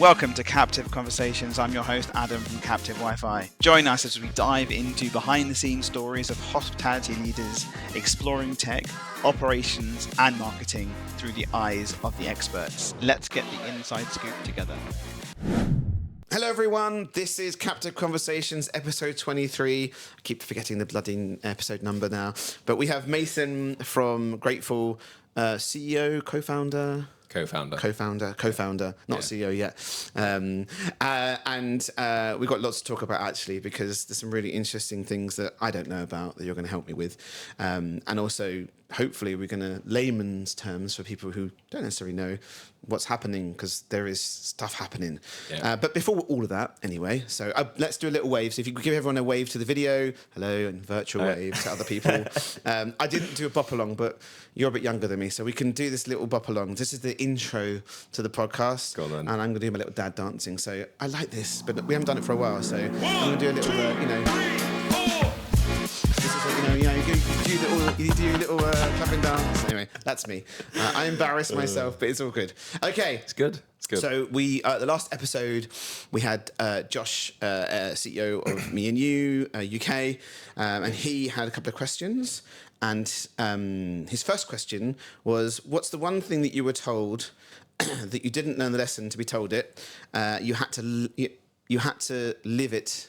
Welcome to Captive Conversations. I'm your host, Adam from Captive Wi-Fi. Join us as we dive into behind-the-scenes stories of hospitality leaders exploring tech, operations, and marketing through the eyes of the experts. Let's get the inside scoop together. Hello everyone, this is Captive Conversations, episode 23. I keep forgetting the bloody episode number now. But we have Mason from Grateful, CEO, co-founder, not CEO yet. And we've got lots to talk about actually, because there's some really interesting things that I don't know about that you're going to help me with. And also, hopefully, we're going to layman's terms for people who don't necessarily know what's happening, because there is stuff happening. Yeah. But before all of that, anyway, so let's do a little wave. So if you could give everyone a wave to the video, hello, and virtual wave to other people. I didn't do a bop along, but you're a bit younger than me, so we can do this little bop along. This is the intro to the podcast, and I'm going to do my little dad dancing. So I like this, but we haven't done it for a while, so I'm going to do a little, you do a little clapping dance. Anyway, that's me. I embarrass myself, but it's all good. Okay. It's good. So we, the last episode, we had Josh, CEO of Me and You, UK, and he had a couple of questions. And his first question was, what's the one thing that you were told that you didn't learn the lesson to be told it? You had to live it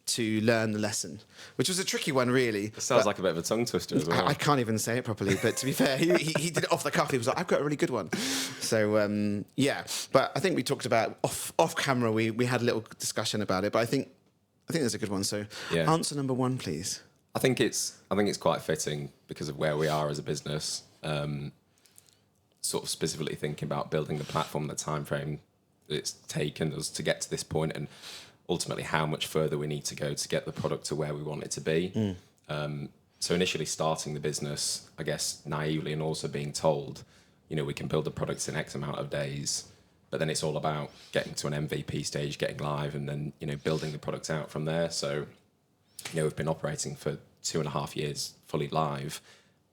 to learn the lesson, which was a tricky one, really. It sounds like a bit of a tongue twister as well. I can't even say it properly, but to be fair, he did it off the cuff. He was like, I've got a really good one. So, yeah. But I think we talked about off camera, we had a little discussion about it, but I think there's a good one. So Answer number one, please. I think it's quite fitting because of where we are as a business, sort of specifically thinking about building the platform, the time frame it's taken us to get to this point, and ultimately how much further we need to go to get the product to where we want it to be. So initially starting the business, I guess, naively, and also being told, we can build the products in X amount of days, but then it's all about getting to an MVP stage, getting live, and then, building the product out from there. So, we've been operating for 2.5 years fully live,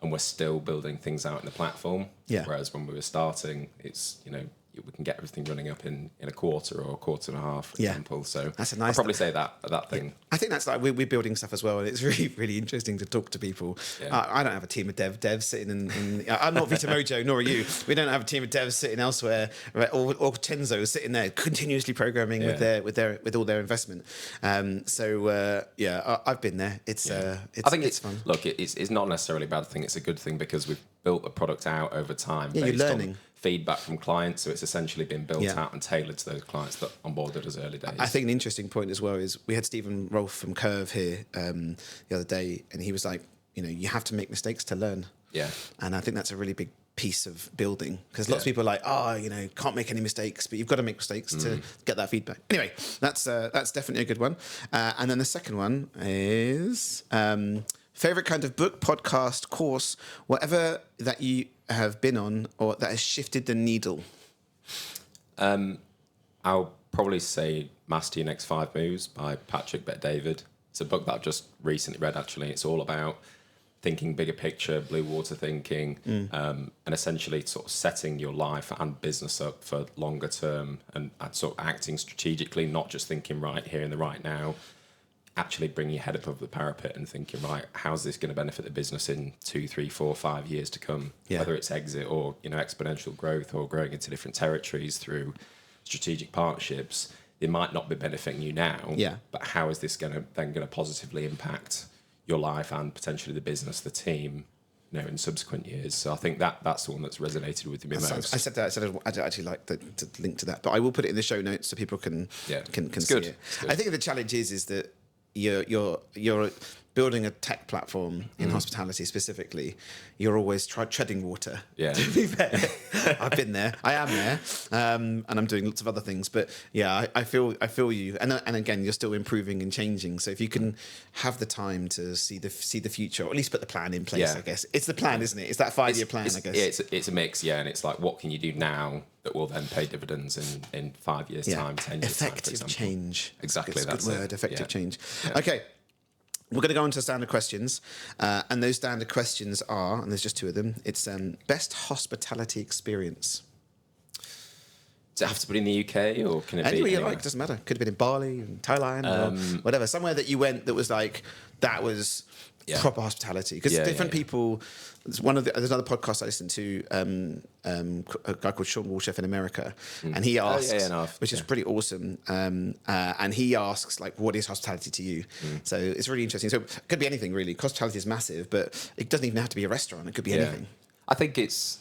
and we're still building things out in the platform. Yeah. Whereas when we were starting, it's, we can get everything running up in a quarter or a quarter and a half, for example. So that's a nice. I'd probably say that thing. Yeah. I think that's like we're building stuff as well, and it's really, really interesting to talk to people. Yeah. I don't have a team of devs sitting in I'm not Vita Mojo, nor are you. We don't have a team of devs sitting elsewhere, right? Or Tenzo sitting there continuously programming with all their investment. I've been there. I think it's fun. Look, it's not necessarily a bad thing. It's a good thing because we've built the product out over time. Yeah, you're learning. On feedback from clients, so it's essentially been built out and tailored to those clients that onboarded us early days. I think an interesting point as well is we had Stephen Rolfe from Curve here the other day, and he was like, you have to make mistakes to learn. Yeah. And I think that's a really big piece of building, because lots of people are like, can't make any mistakes, but you've got to make mistakes to get that feedback. Anyway, that's definitely a good one. And then the second one is favorite kind of book, podcast, course, whatever that you have been on or that has shifted the needle. I'll probably say Master Your Next 5 Moves by Patrick Bet-David. It's a book that I've just recently read, actually. It's all about thinking bigger picture, blue water thinking, and essentially sort of setting your life and business up for longer term, and sort of acting strategically, not just thinking right here in the right now. Actually bringing your head above the parapet and thinking, right, how's this going to benefit the business in 2, 3, 4, 5 years to come? Yeah. Whether it's exit or exponential growth or growing into different territories through strategic partnerships, they might not be benefiting you now. Yeah. But how is this going to positively impact your life and potentially the business, the team, in subsequent years? So I think that's the one that's resonated with me most. I said I'd actually like to link to that, but I will put it in the show notes so people can see it. I think the challenge is that you're building a tech platform in hospitality specifically. You're always treading water. Yeah. To be fair, I've been there. I am there, and I'm doing lots of other things. But yeah, I feel you. And again, you're still improving and changing. So if you can have the time to see the future, or at least put the plan in place, I guess it's the plan, isn't it? It's that 5-year plan, I guess. Yeah, it's a mix. Yeah, and it's like, what can you do now that will then pay dividends in 5 years' time, 10 years' time, for example. Effective change. Exactly, that's a good word. Effective change. Yeah. Okay. We're going to go on to standard questions, and those standard questions are, and there's just 2 of them, it's best hospitality experience. Does it have to be in the UK or can it be Anywhere you anywhere? like, doesn't matter. Could have been in Bali, in Thailand, or whatever. Somewhere that you went that was like, that was Yeah. proper hospitality. Because Yeah, different yeah, yeah. people, there's another podcast I listened to, a guy called Sean Walsheff in America, and he asks, which is pretty awesome, and he asks, like, what is hospitality to you? So it's really interesting. So it could be anything, really. Hospitality is massive, but it doesn't even have to be a restaurant. It could be anything. I think it's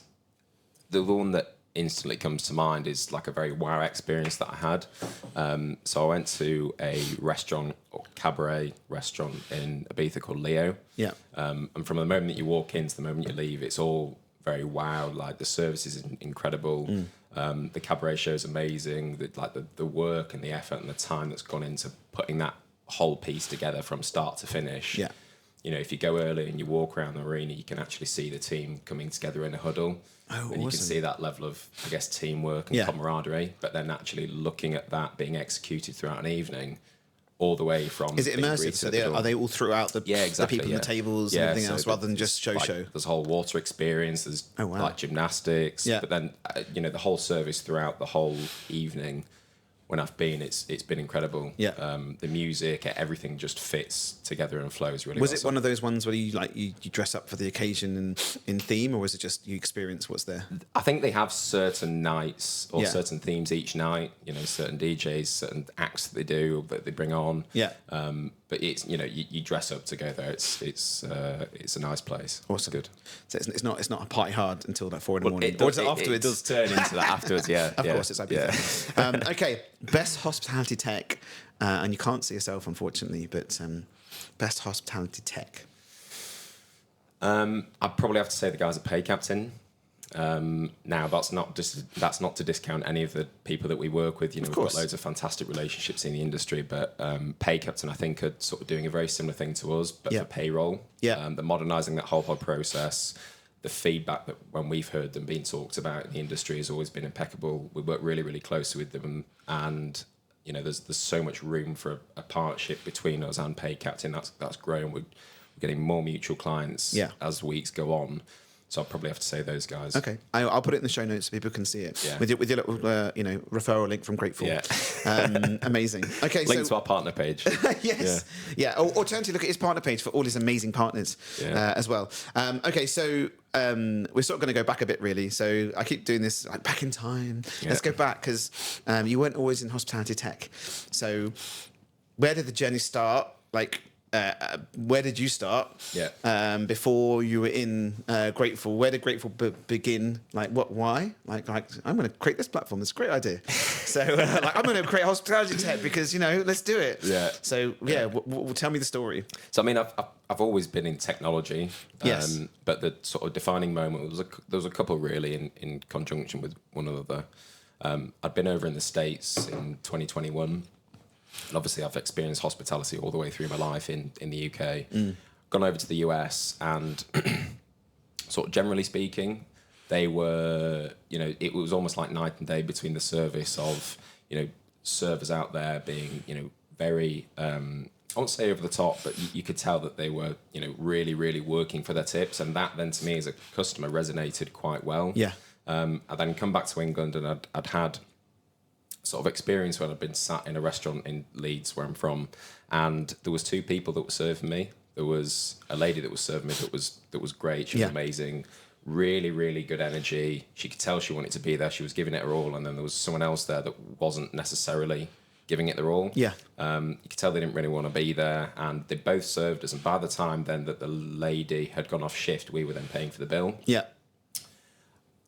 the one that instantly comes to mind is like a very wow experience that I had. So I went to a restaurant or cabaret restaurant in Ibiza called Leo. Yeah. And from the moment that you walk in to the moment you leave, it's all very wow. Like the service is incredible. The cabaret show is amazing. The work and the effort and the time that's gone into putting that whole piece together from start to finish. Yeah. You know, if you go early and you walk around the arena, you can actually see the team coming together in a huddle. Oh, and you can see that level of, I guess, teamwork and camaraderie. But then actually looking at that being executed throughout an evening, all the way from... Is it immersive? So are they all throughout the, exactly, the people on the tables and everything else, rather than just show? There's a whole water experience, there's like gymnastics. Yeah. But then, the whole service throughout the whole evening, when I've been, it's been incredible. Yeah. The music, everything just fits together and flows really Was well. it one of those ones where you dress up for the occasion and in theme, or was it just you experience what's there? I think they have certain nights or certain themes each night. You know, certain DJs, certain acts that they do that they bring on. Yeah. But it's you dress up to go there. It's a nice place. Awesome. It's good. So it's not a party hard until like 4 a.m. It or does, is it afterwards? It does turn into that afterwards. Yeah. Of course, it's Ibiza. Okay, best hospitality tech, and you can't see yourself unfortunately, but best hospitality tech. I'd probably have to say the guys at Pay Captain. Now that's not to discount any of the people that we work with. You know, we've got loads of fantastic relationships in the industry, but Pay Captain I think are sort of doing a very similar thing to us, but for payroll. They're modernising that whole process. The feedback that when we've heard them being talked about in the industry has always been impeccable. We work really, really closely with them, and you know, there's so much room for a partnership between us and Pay Captain. That's growing. We're getting more mutual clients as weeks go on. So I'll probably have to say those guys. Okay, I'll put it in the show notes so people can see it. Yeah. With your little referral link from Grateful. Yeah. Amazing. Okay, link to our partner page. Yes. Yeah. Or turn to look at his partner page for all his amazing partners as well. Okay, so we're sort of going to go back a bit, really. So I keep doing this like back in time. Let's go back because you weren't always in hospitality tech. So where did the journey start? Like, where did you start? Before you were in Grateful, where did Grateful begin? Like, what? Why? Like I'm going to create this platform. It's a great idea. So, I'm going to create hospitality tech because let's do it. Yeah. So, tell me the story. So, I mean, I've always been in technology. Yes. But the sort of defining moment there was a couple really in conjunction with one another. I'd been over in the States in 2021. And obviously, I've experienced hospitality all the way through my life in the UK. Gone over to the US, and sort of generally speaking, they were, it was almost like night and day between the service of, servers out there being, very, I won't say over the top, but you could tell that they were, really, really working for their tips. And that then to me as a customer resonated quite well. Yeah. I then come back to England, and I'd had sort of experience when I've been sat in a restaurant in Leeds, where I'm from, and there was two people that were serving me. There was a lady that was serving me that was great. She was amazing, really, really good energy. She could tell she wanted to be there. She was giving it her all, and then there was someone else there that wasn't necessarily giving it their all. Yeah. You could tell they didn't really want to be there, and they both served us. And by the time then that the lady had gone off shift, we were then paying for the bill. Yeah.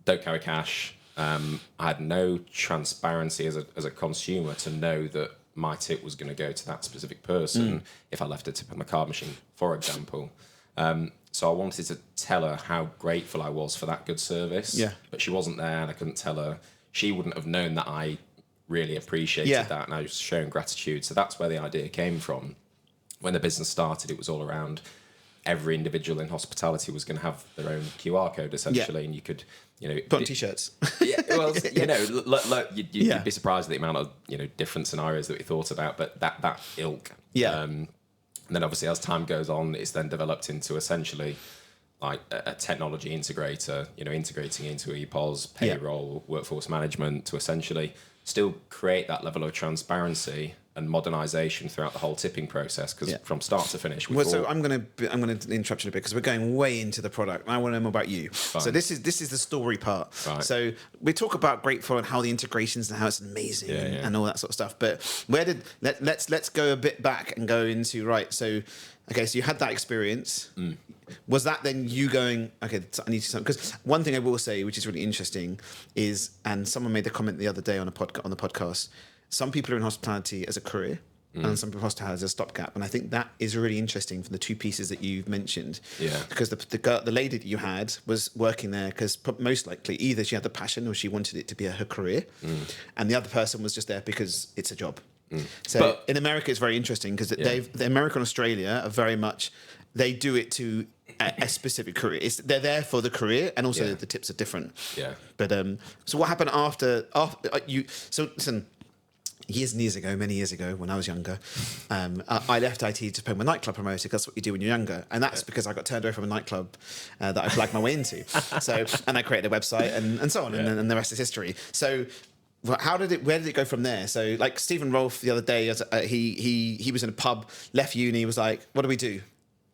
Don't carry cash. I had no transparency as a consumer to know that my tip was going to go to that specific person if I left a tip on the card machine, for example. So I wanted to tell her how grateful I was for that good service. Yeah. But she wasn't there, and I couldn't tell her. She wouldn't have known that I really appreciated that, and I was showing gratitude. So that's where the idea came from. When the business started, it was all around every individual in hospitality was going to have their own QR code, essentially, and you could... put on t-shirts. You'd be surprised at the amount of different scenarios that we thought about, but that ilk. Yeah. And then obviously as time goes on, it's then developed into essentially like a technology integrator, integrating into EPOS, payroll, workforce management to essentially still create that level of transparency and modernization throughout the whole tipping process, because from start to finish. So I'm going to interrupt you a bit because we're going way into the product. And I want to know more about you. Fine. So this is the story part. Right. So we talk about Grateful and how the integrations and how it's amazing and all that sort of stuff. But let's go a bit back and go into So you had that experience. Was that then you going, okay, I need to something? Because one thing I will say, which is really interesting, is, and someone made the comment the other day on the podcast. Some people are in hospitality as a career, and some people are hospitality as a stopgap. And I think that is really interesting from the two pieces that you've mentioned. Yeah. Because the lady that you had was working there because most likely either she had the passion or she wanted it to be her career, and the other person was just there because it's a job. So in America, it's very interesting because the America and Australia are very much, they do it to a specific career. They're there for the career, and also the tips are different. Yeah. But so what happened after you? So listen. Years and years ago, many years ago, when I was younger, I left IT to become a nightclub promoter. That's what you do when you're younger, and that's because I got turned away from a nightclub that I flagged my way into. And I created a website and so on, and the rest is history. So, where did it go from there? So, like Stephen Rolfe the other day, he was in a pub, left uni, was like, "What do we do?"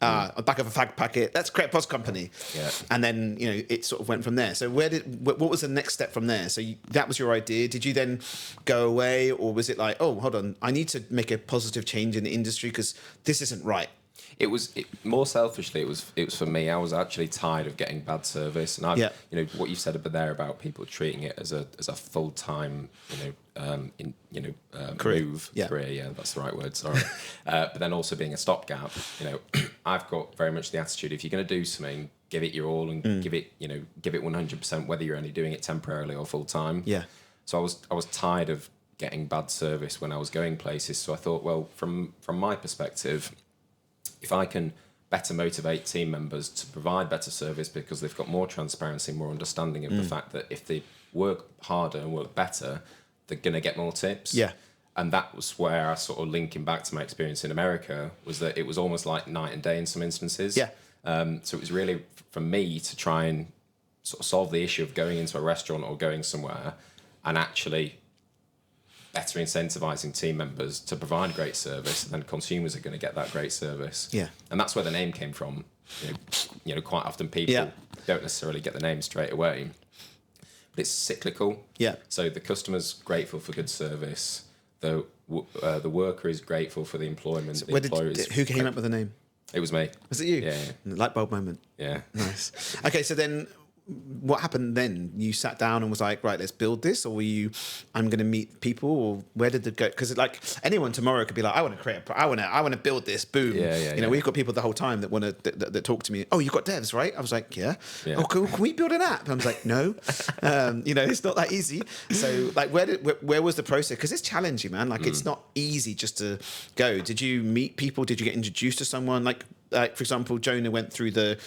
Back of a fag packet. Let's create a POS company. Yeah. And then it sort of went from there. So what was the next step from there? So that was your idea. Did you then go away, or was it like, oh, hold on, I need to make a positive change in the industry because this isn't right? More selfishly, it was for me. I was actually tired of getting bad service, and what you said about there about people treating it as a full time career. Career. Yeah, that's the right word. Sorry, but then also being a stopgap. I've got very much the attitude: if you're going to do something, give it your all and give it 100%, whether you're only doing it temporarily or full time. Yeah. So I was tired of getting bad service when I was going places. So I thought, well, from my perspective, if I can better motivate team members to provide better service because they've got more transparency, more understanding of the fact that if they work harder and work better, they're going to get more tips. Yeah. And that was where I sort of linking back to my experience in America was that it was almost like night and day in some instances. Yeah. So it was really for me to try and sort of solve the issue of going into a restaurant or going somewhere and actually better incentivizing team members to provide great service, and then consumers are going to get that great service. Yeah. And that's where the name came from. Quite often people don't necessarily get the name straight away, but it's cyclical. Yeah. So the customer's grateful for good service. The worker is grateful for the employment. Who came up with the name? It was me. Was it you? Yeah. Light bulb moment. Yeah. Nice. Okay, so then what happened then? You sat down and was like, right, let's build this, or were you, I'm going to meet people, or where did it go? Because like anyone tomorrow could be like, I want to build this. Boom. We've got people the whole time that want to that talk to me. Oh, you've got devs, right? I was like, yeah. Oh, can we build an app? I was like, no. It's not that easy. So like, where was the process? Because it's challenging, man. Like it's not easy just to go. Did you meet people? Did you get introduced to someone? Like for example, Jonah went through to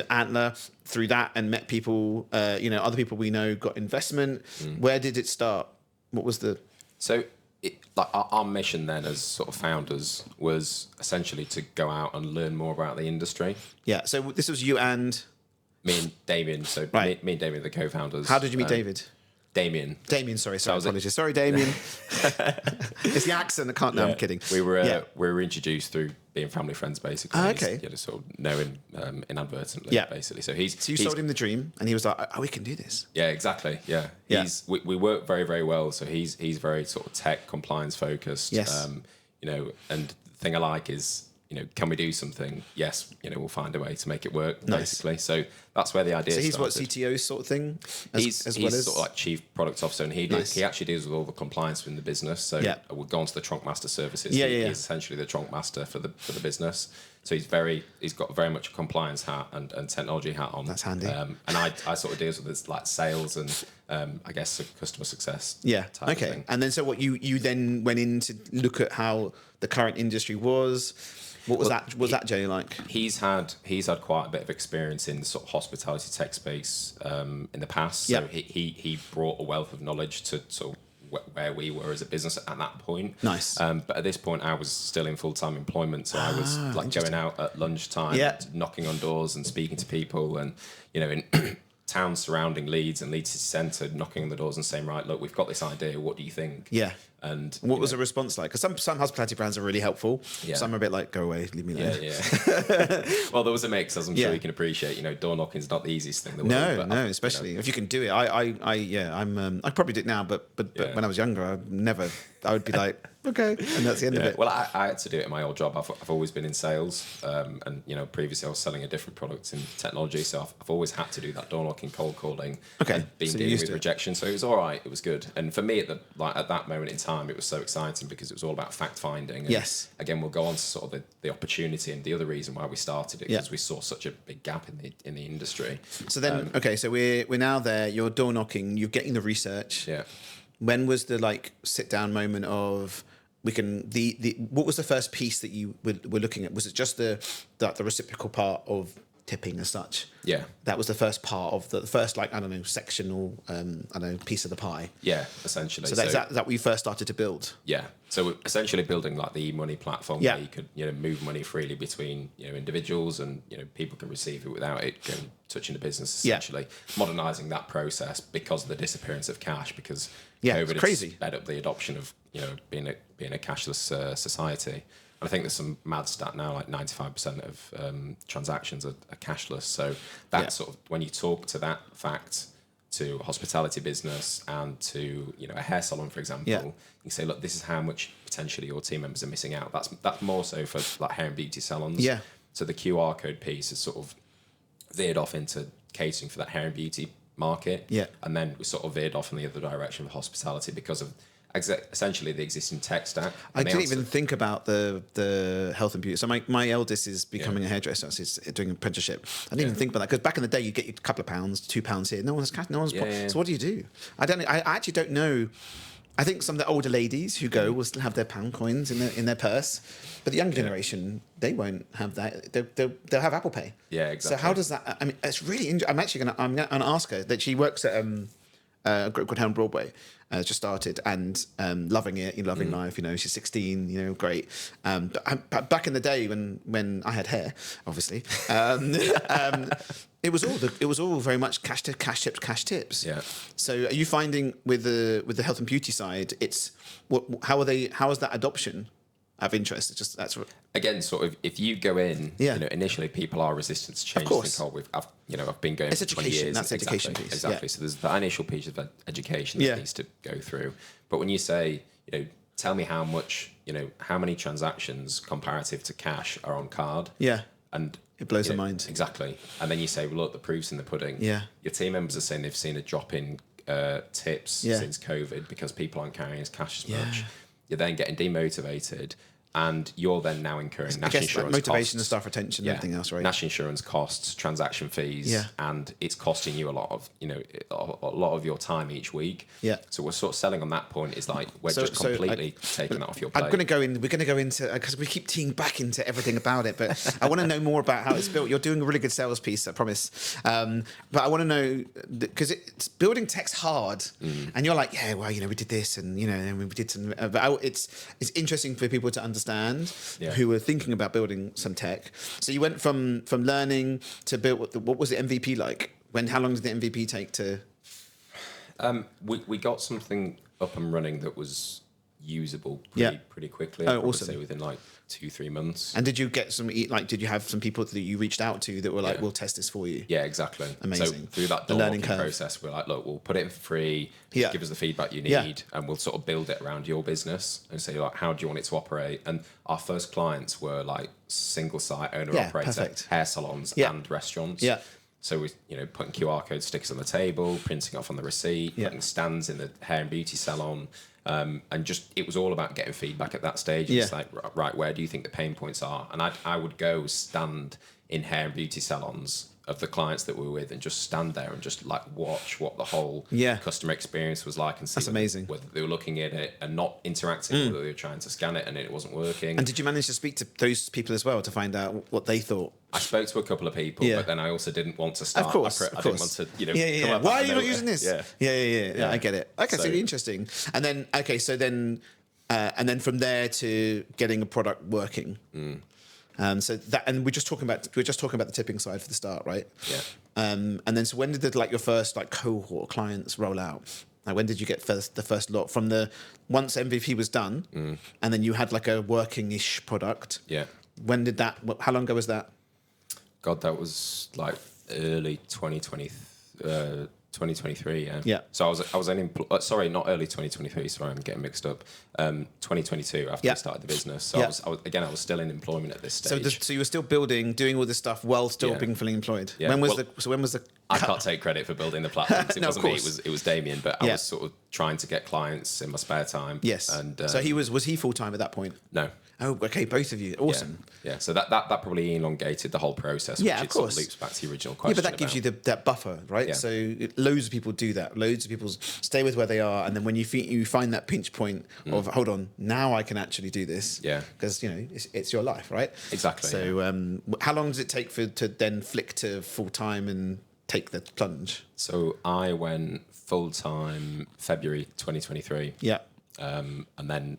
Antler through that and met people, other people we know got investment. Where did it start? What was the... So our mission then as sort of founders was essentially to go out and learn more about the industry. Yeah. So this was you and... Me and Damien. So right. me and Damien are the co-founders. How did you meet David? Damien, sorry, apologies. Sorry, Damien. It's the accent. I can't. No, I'm kidding. We were introduced through being family friends, basically. Okay. Sort of knowing inadvertently, basically. So you sold him the dream, and he was like, "Oh, we can do this." Yeah, exactly. Yeah. We work very, very well. So he's very sort of tech compliance focused. Yes. And the thing I like is, can we do something? Yes, we'll find a way to make it work, basically. So that's where the idea started. So he's what, CTO sort of thing? He's sort of like chief product officer, and he actually deals with all the compliance in the business. So we'll go on to the Tronc Master services. He's essentially the Tronc Master for the business. So he's got very much a compliance hat and technology hat on. That's handy. And I sort of deals with this like sales and I guess customer success. Yeah. Type okay. Of thing. And then so what you then went in to look at how the current industry was. What was that journey like? He's had quite a bit of experience in the sort of hospitality tech space in the past. So he brought a wealth of knowledge to sort of where we were as a business at that point. Nice. But at this point, I was still in full-time employment, so I was like going out at lunchtime, knocking on doors and speaking to people, and in towns surrounding Leeds and Leeds City Centre, knocking on the doors and saying, right, look, we've got this idea. What do you think? Yeah. And what was the response like? Because some hospitality brands are really helpful. Yeah. Some are a bit like, go away, leave me alone. Yeah. Well, there was a mix, as I'm sure you can appreciate. Door knocking is not the easiest thing in the world. No, especially if you can do it. I probably do it now, but when I was younger, I would be like, okay, and that's the end of it. Well, I had to do it in my old job. I've always been in sales, and previously I was selling a different product in technology, so I've always had to do that door knocking, cold calling, and dealing with rejection. So it was all right. It was good. And for me, at that moment in time, it was so exciting because it was all about fact finding. Yes. Again, we'll go on to sort of the opportunity and the other reason why we started it, because we saw such a big gap in the industry. So then, so we're now there. You're door knocking. You're getting the research. Yeah. When was the sit down moment of what was the first piece that you were looking at? Was it just the reciprocal part of tipping as such? Yeah. That was the first part of the first sectional piece of the pie. Yeah, essentially. So that what you first started to build? Yeah. So we're essentially building like the e-money platform where you could move money freely between individuals, and people can receive it without it touching the business, essentially. Modernizing that process because of the disappearance of cash, because COVID has sped up the adoption of being a cashless society. And I think there's some mad stat now, like 95% of transactions are cashless. So that sort of, when you talk to that fact to a hospitality business and to a hair salon, for example, you say, look, this is how much potentially your team members are missing out. That's more so for like hair and beauty salons. Yeah. So the QR code piece has sort of veered off into catering for that hair and beauty market. Yeah. And then we sort of veered off in the other direction for hospitality because of essentially the existing tech stack. I didn't even think about the health and beauty. So my eldest is becoming a hairdresser. So he's doing an apprenticeship. I didn't even think about that, because back in the day you get a couple of pounds, £2 here. No one's. So what do you do? I actually don't know. I think some of the older ladies who go will still have their pound coins in their purse, but the younger generation, they won't have that. They'll have Apple Pay. Yeah, exactly. So how does that? I mean, it's really. I'm actually gonna ask her that. She works at a group called Home Broadway. Just started and loving it, loving life. She's 16. Great. But back in the day when I had hair, obviously, it was all very much cash tips. Yeah. So are you finding with the health and beauty side, how is that adoption of interest? It's just that's what. Again, sort of, if you go in, initially people are resistant to change. Of course. I've been going for 20 years. That's education piece. Exactly. So there's the initial piece of education that needs to go through. But when you say, tell me how much, how many transactions comparative to cash are on card. Yeah. And it blows their mind. Exactly. And then you say, well, look, the proof's in the pudding. Yeah. Your team members are saying they've seen a drop in tips since COVID because people aren't carrying as cash as much. You're then getting demotivated. And you're then now incurring national insurance motivation costs, and staff retention and everything else, right? National insurance costs, transaction fees, and it's costing you a lot of your time each week. Yeah. So we're sort of selling on that point is like we're just completely taking that off your plate. We're going to go into because we keep teeing back into everything about it, but I want to know more about how it's built. You're doing a really good sales piece, I promise. But I want to know because it's building tech's hard, and you're like, we did this, and and we did some. But it's interesting for people to understand who were thinking about building some tech. So you went from learning to build. What was the MVP like? How long did the MVP take to? We got something up and running that was usable pretty quickly. Oh, awesome! Say within like 2-3 months. And did you get did you have some people that you reached out to that were like, we'll test this for you? Yeah, exactly. Amazing. So through that learning process, we're like, look, we'll put it in for free. Give us the feedback you need, and we'll sort of build it around your business and say, like, how do you want it to operate? And our first clients were like single site owner operator hair salons and restaurants. Yeah. So we, putting QR code stickers on the table, printing off on the receipt, putting stands in the hair and beauty salon. And just it was all about getting feedback at that stage. It's like, right, where do you think the pain points are? And I would go stand in hair and beauty salons of the clients that we were with and just stand there and just like watch what the whole customer experience was like and see That's amazing. whether they were looking at it and not interacting, whether they were trying to scan it and it wasn't working. And did you manage to speak to those people as well to find out what they thought? I spoke to a couple of people, but then I also didn't want to start. Of course, I didn't want to, Yeah. Why are you not using this? Yeah. I get it. Okay, so interesting. And then, and then from there to getting a product working. So that, and we're just talking about the tipping side for the start, right? Yeah. And then, so when did your first cohort of clients roll out? Like, when did you get the first lot from once MVP was done, and then you had like a working-ish product? Yeah. When did that? How long ago was that? God, that was like early 2023. Yeah. So I was sorry, not early 2023. Sorry, I'm getting mixed up. 2022 after I started the business. So I was still in employment at this stage. So you were still doing all this stuff while still being fully employed. Yeah. When was the? I can't take credit for building the platform. It wasn't me. It was Damien. But I was sort of trying to get clients in my spare time. Yes. And so was he full time at that point? No. Oh, okay, both of you. Awesome. Yeah. So that probably elongated the whole process. Yeah, which of course. Sort of loops back to the original question. Yeah, but that gives you that buffer, right? Yeah. So loads of people do that. Loads of people stay with where they are, and then when you find that pinch point of, hold on, now I can actually do this. Yeah. Because it's your life, right? Exactly. So how long does it take to then flick to full time and take the plunge? So I went full time February 2023. Yeah. And then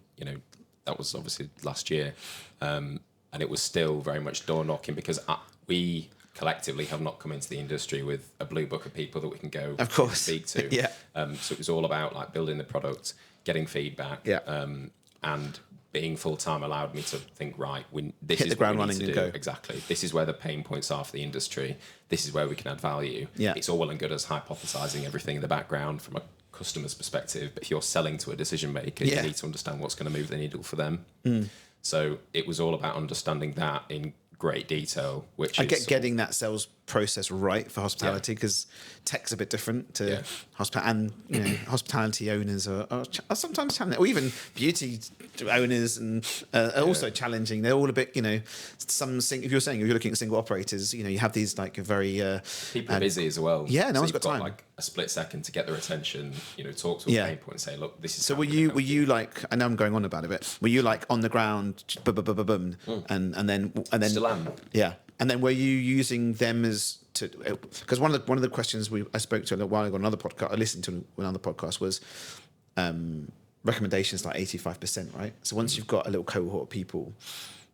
that was obviously last year, and it was still very much door knocking because we collectively have not come into the industry with a blue book of people that we can go speak to. Yeah. So it was all about like building the product, getting feedback, and being full time allowed me to think, right, this hit is the ground what we need running to and do. go. Exactly. This is where the pain points are for the industry. This is where we can add value. Yeah. It's all well and good as hypothesizing everything in the background from a customer's perspective, but if you're selling to a decision maker, you need to understand what's going to move the needle for them. So it was all about understanding that in great detail, which getting that sales process right for hospitality, because tech's a bit different to hospitality, and hospitality owners are sometimes challenging, or even beauty owners and are also challenging. They're all a bit, if you're looking at single operators, you have these like very people are busy as well. Yeah, no one's got time. Like a split second to get their attention. Talk to a pain point and say, look, this is. So were you like? I know I'm going on about it, but were you like on the ground, boom, and then still am. Yeah. And then were you using them because one of the questions I spoke to a little while ago on another podcast, I listened to another podcast, was recommendations like 85%, right? So once you've got a little cohort of people,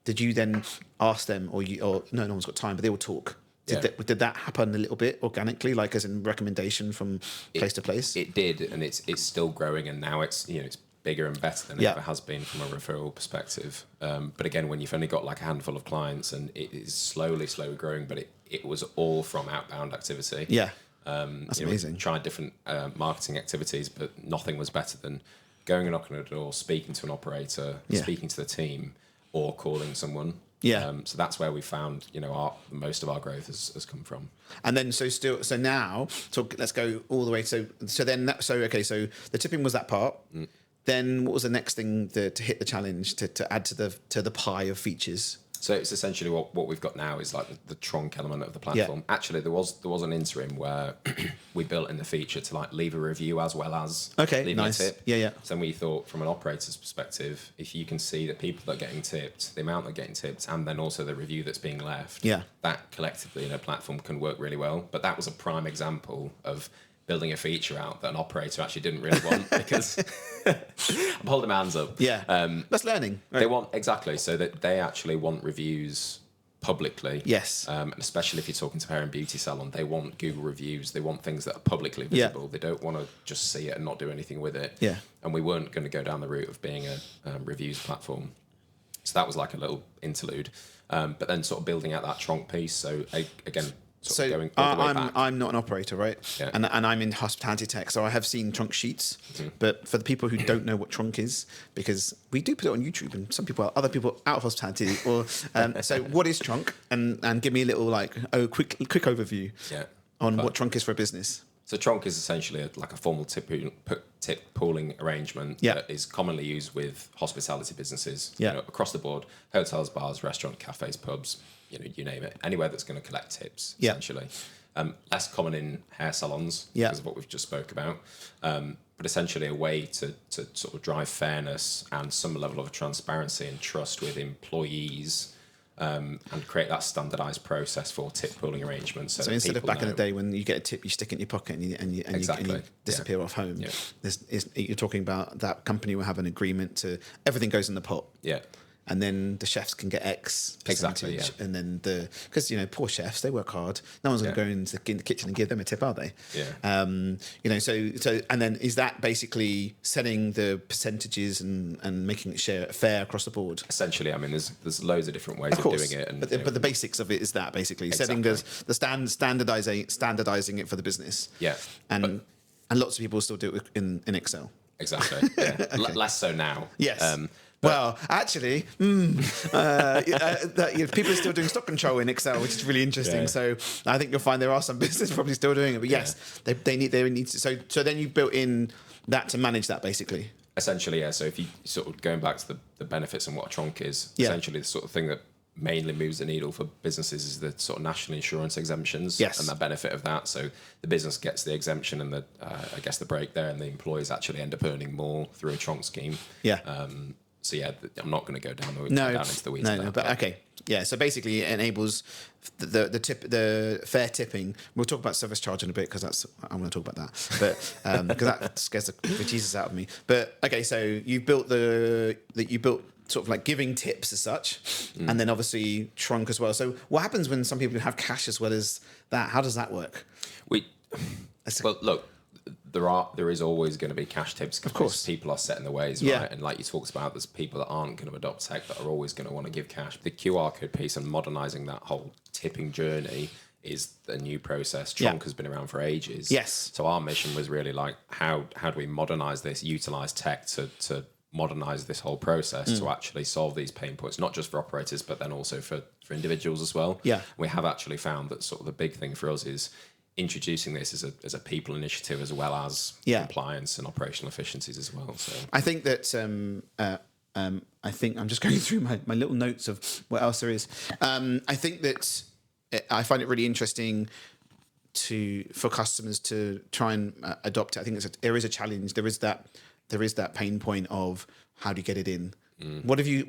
did you then ask them, or no one's got time, but they will talk? Did that happen a little bit organically, like as in recommendation from place to place? It did, and it's still growing, and now it's it's bigger and better than it ever has been from a referral perspective. But again, when you've only got like a handful of clients and it is slowly growing, but it was all from outbound activity. Yeah. That's amazing. We tried different marketing activities, but nothing was better than going and knocking on a door, speaking to an operator, speaking to the team, or calling someone. Yeah. So that's where we found, most of our growth has come from. And then so now, let's go all the way. So the tipping was that part. Then what was the next thing to hit the challenge to add to the pie of features? So it's essentially what we've got now is like the Tronc element of the platform. Yeah. Actually, there was an interim where we built in the feature to like leave a review as well as leaving a tip. Yeah. So we thought from an operator's perspective, if you can see the people that are getting tipped, the amount that are getting tipped, and then also the review that's being left, that collectively in a platform can work really well. But that was a prime example of building a feature out that an operator actually didn't really want because I'm holding my hands up. Yeah, that's learning. Right? They want, exactly, so that they actually want reviews publicly. Yes. And especially if you're talking to a hair and beauty salon, they want Google reviews. They want things that are publicly visible. They don't want to just see it and not do anything with it. Yeah. And we weren't going to go down the route of being a reviews platform. So that was like a little interlude. But then sort of building out that Tronc piece. So again, going all the way back. I'm not an operator, right? Yeah. And I'm in hospitality tech, so I have seen Tronc sheets. But for the people who don't know what Tronc is, because we do put it on YouTube, and other people out of hospitality, so what is Tronc? And give me a little quick overview on what Tronc is for a business. So Tronc is essentially like a formal tip pooling arrangement Yeah. that is commonly used with hospitality businesses Yeah. across the board: hotels, bars, restaurants, cafes, pubs. You name it. Anywhere that's going to collect tips, Yeah. essentially. Less common in hair salons Yeah. because of what we've just spoke about. But essentially a way to sort of drive fairness and some level of transparency and trust with employees. And create that standardized process for tip pooling arrangements. So instead of back in the day when you get a tip, you stick it in your pocket and you disappear off home. Yeah. You're talking about that company will have an agreement to everything goes in the pot. Yeah. And then the chefs can get X percentage. Exactly, yeah. And then because poor chefs, they work hard. No one's going to go into the kitchen and give them a tip, are they? Yeah. So and then is that basically setting the percentages and making it fair across the board? Essentially, I mean, there's loads of different ways of doing it, and but the basics of it is that basically Exactly. setting standardizing it for the business. Yeah. And lots of people still do it in Excel. Exactly. Yeah. Less so now. Yes. Well, actually, people are still doing stock control in Excel, which is really interesting. Yeah. So I think you'll find there are some businesses probably still doing it. But yes, they need to. So then you built in that to manage that basically. Essentially, yeah. So if you sort of going back to the benefits and what a Tronc is, essentially the sort of thing that mainly moves the needle for businesses is the sort of national insurance exemptions and the benefit of that. So the business gets the exemption and I guess the break there, and the employees actually end up earning more through a Tronc scheme. Yeah. So yeah, I'm not going to go down into the weeds. No, but okay, yeah. So basically, it enables the fair tipping. We'll talk about service charge in a bit because I'm going to talk about that, but because that scares the bejesus out of me. But okay, so you built sort of like giving tips as such, and then obviously Tronc as well. So what happens when some people have cash as well as that? How does that work? Well, look. There is always going to be cash tips because people are set in the ways, right? And like you talked about, there's people that aren't going to adopt tech that are always going to want to give cash. The QR code piece and modernizing that whole tipping journey is the new process. Tronc has been around for ages. Yes. So our mission was really like, how do we modernize this, utilize tech to modernize this whole process to actually solve these pain points, not just for operators, but then also for individuals as well. Yeah. We have actually found that sort of the big thing for us is introducing this as a people initiative as well as compliance and operational efficiencies as well. So I think that I think I'm just going through my little notes of what else there is. I think that I find it really interesting for customers to try and adopt it. I think there is a challenge. There is that pain point of how do you get it in. What have you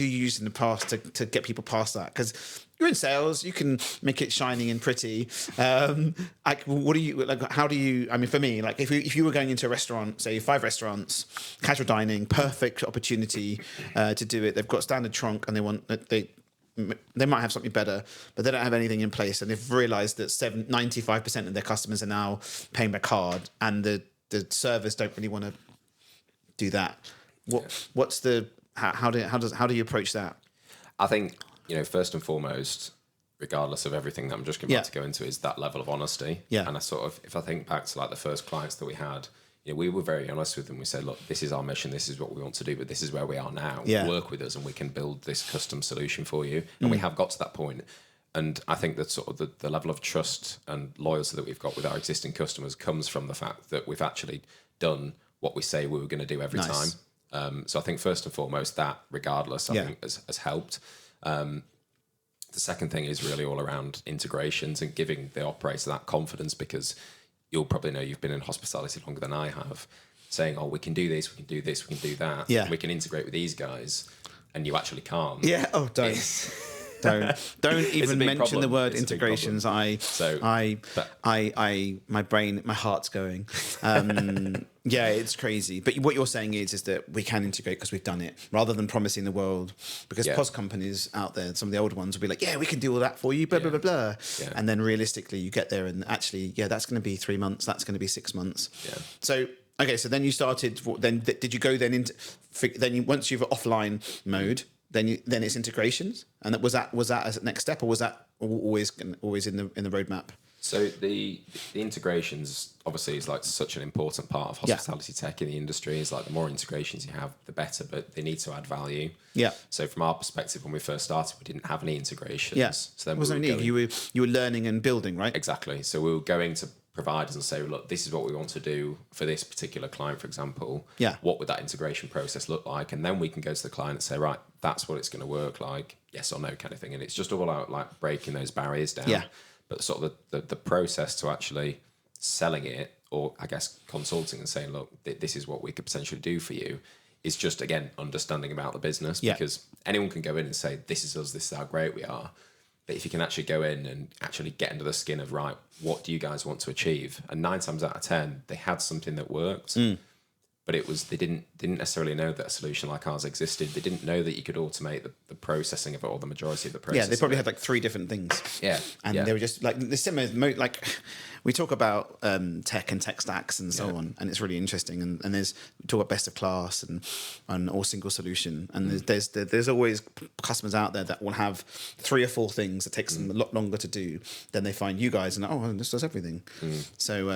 used in the past to get people past that? Because you're in sales, you can make it shining and pretty. What do you like? How do you? I mean, for me, like if you were going into a restaurant, say 5 restaurants, casual dining, perfect opportunity to do it. They've got standard Tronc and they might have something better, but they don't have anything in place, and they've realised that 95% of their customers are now paying by card, and the servers don't really want to do that. What's the how do you approach that? I think, first and foremost, regardless of everything that I'm just about to go into, is that level of honesty. Yeah. And if I think back to like the first clients that we had, we were very honest with them. We said, look, this is our mission, this is what we want to do, but this is where we are now. Yeah. Work with us and we can build this custom solution for you. And we have got to that point. And I think that sort of the level of trust and loyalty that we've got with our existing customers comes from the fact that we've actually done what we say we were going to do every time. So I think first and foremost, that regardless, I think has helped. The second thing is really all around integrations and giving the operator that confidence, because you'll probably know, you've been in hospitality longer than I have, saying, oh, we can do this, we can do this, we can do that. Yeah. We can integrate with these guys, and you actually can't. Yeah. Oh, don't even mention the word integrations. My heart's going. Yeah, it's crazy. But what you're saying is that we can integrate because we've done it, rather than promising the world. Because POS companies out there, some of the older ones will be like, yeah, we can do all that for you, blah, blah, blah, blah. Yeah. And then realistically, you get there and actually, that's going to be 3 months. That's going to be 6 months. Yeah. So, okay, so then you started, did you go then into, once you've offline mode, then it's integrations? And was that as a next step, or was that always in the roadmap? So the integrations obviously is like such an important part of hospitality tech in the industry. Is like the more integrations you have, the better, but they need to add value. Yeah. So from our perspective, when we first started, we didn't have any integrations. Yeah. So then you were learning and building, right? Exactly. So we were going to providers and say, look, this is what we want to do for this particular client, for example. Yeah. What would that integration process look like? And then we can go to the client and say, right, that's what it's going to work like, yes or no kind of thing. And it's just all about like breaking those barriers down. Yeah. But sort of the process to actually selling it, or I guess consulting and saying, look, this is what we could potentially do for you, is just, again, understanding about the business. Yeah. Because anyone can go in and say, this is us, this is how great we are. But if you can actually go in and actually get into the skin of, right, what do you guys want to achieve? And 9 times out of 10, they had something that worked, but it was, they didn't necessarily know that a solution like ours existed. They didn't know that you could automate the processing of it, or the majority of the process. Yeah, they probably had like 3 different things. Yeah. And they were just like the similar, like we talk about tech and tech stacks and so on, and it's really interesting. And there's, we talk about best of class and all single solution. And there's always customers out there that will have 3 or 4 things that takes them a lot longer to do. Then they find you guys and, oh, this does everything. So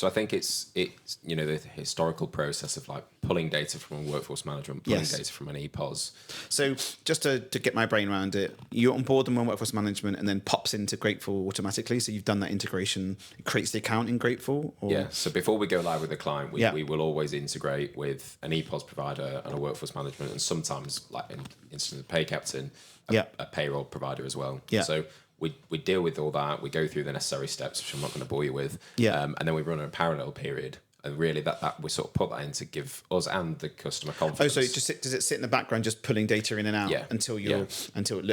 I think it's you know, the historical process of like pulling data from a workforce management, pulling data from an EPOS. So just to get my brain around it, you onboard them on workforce management and then pops into Grateful automatically. So you've done that integration. It creates the account in Grateful? Or? Yeah. So before we go live with a client, we will always integrate with an EPOS provider and a workforce management, and sometimes, like in instance of Pay Captain, a payroll provider as well. Yeah. So we deal with all that. We go through the necessary steps, which I'm not going to bore you with. Yeah. And then we run a parallel period. And really, that we sort of put that in to give us and the customer confidence. Oh, so does it sit in the background, just pulling data in and out until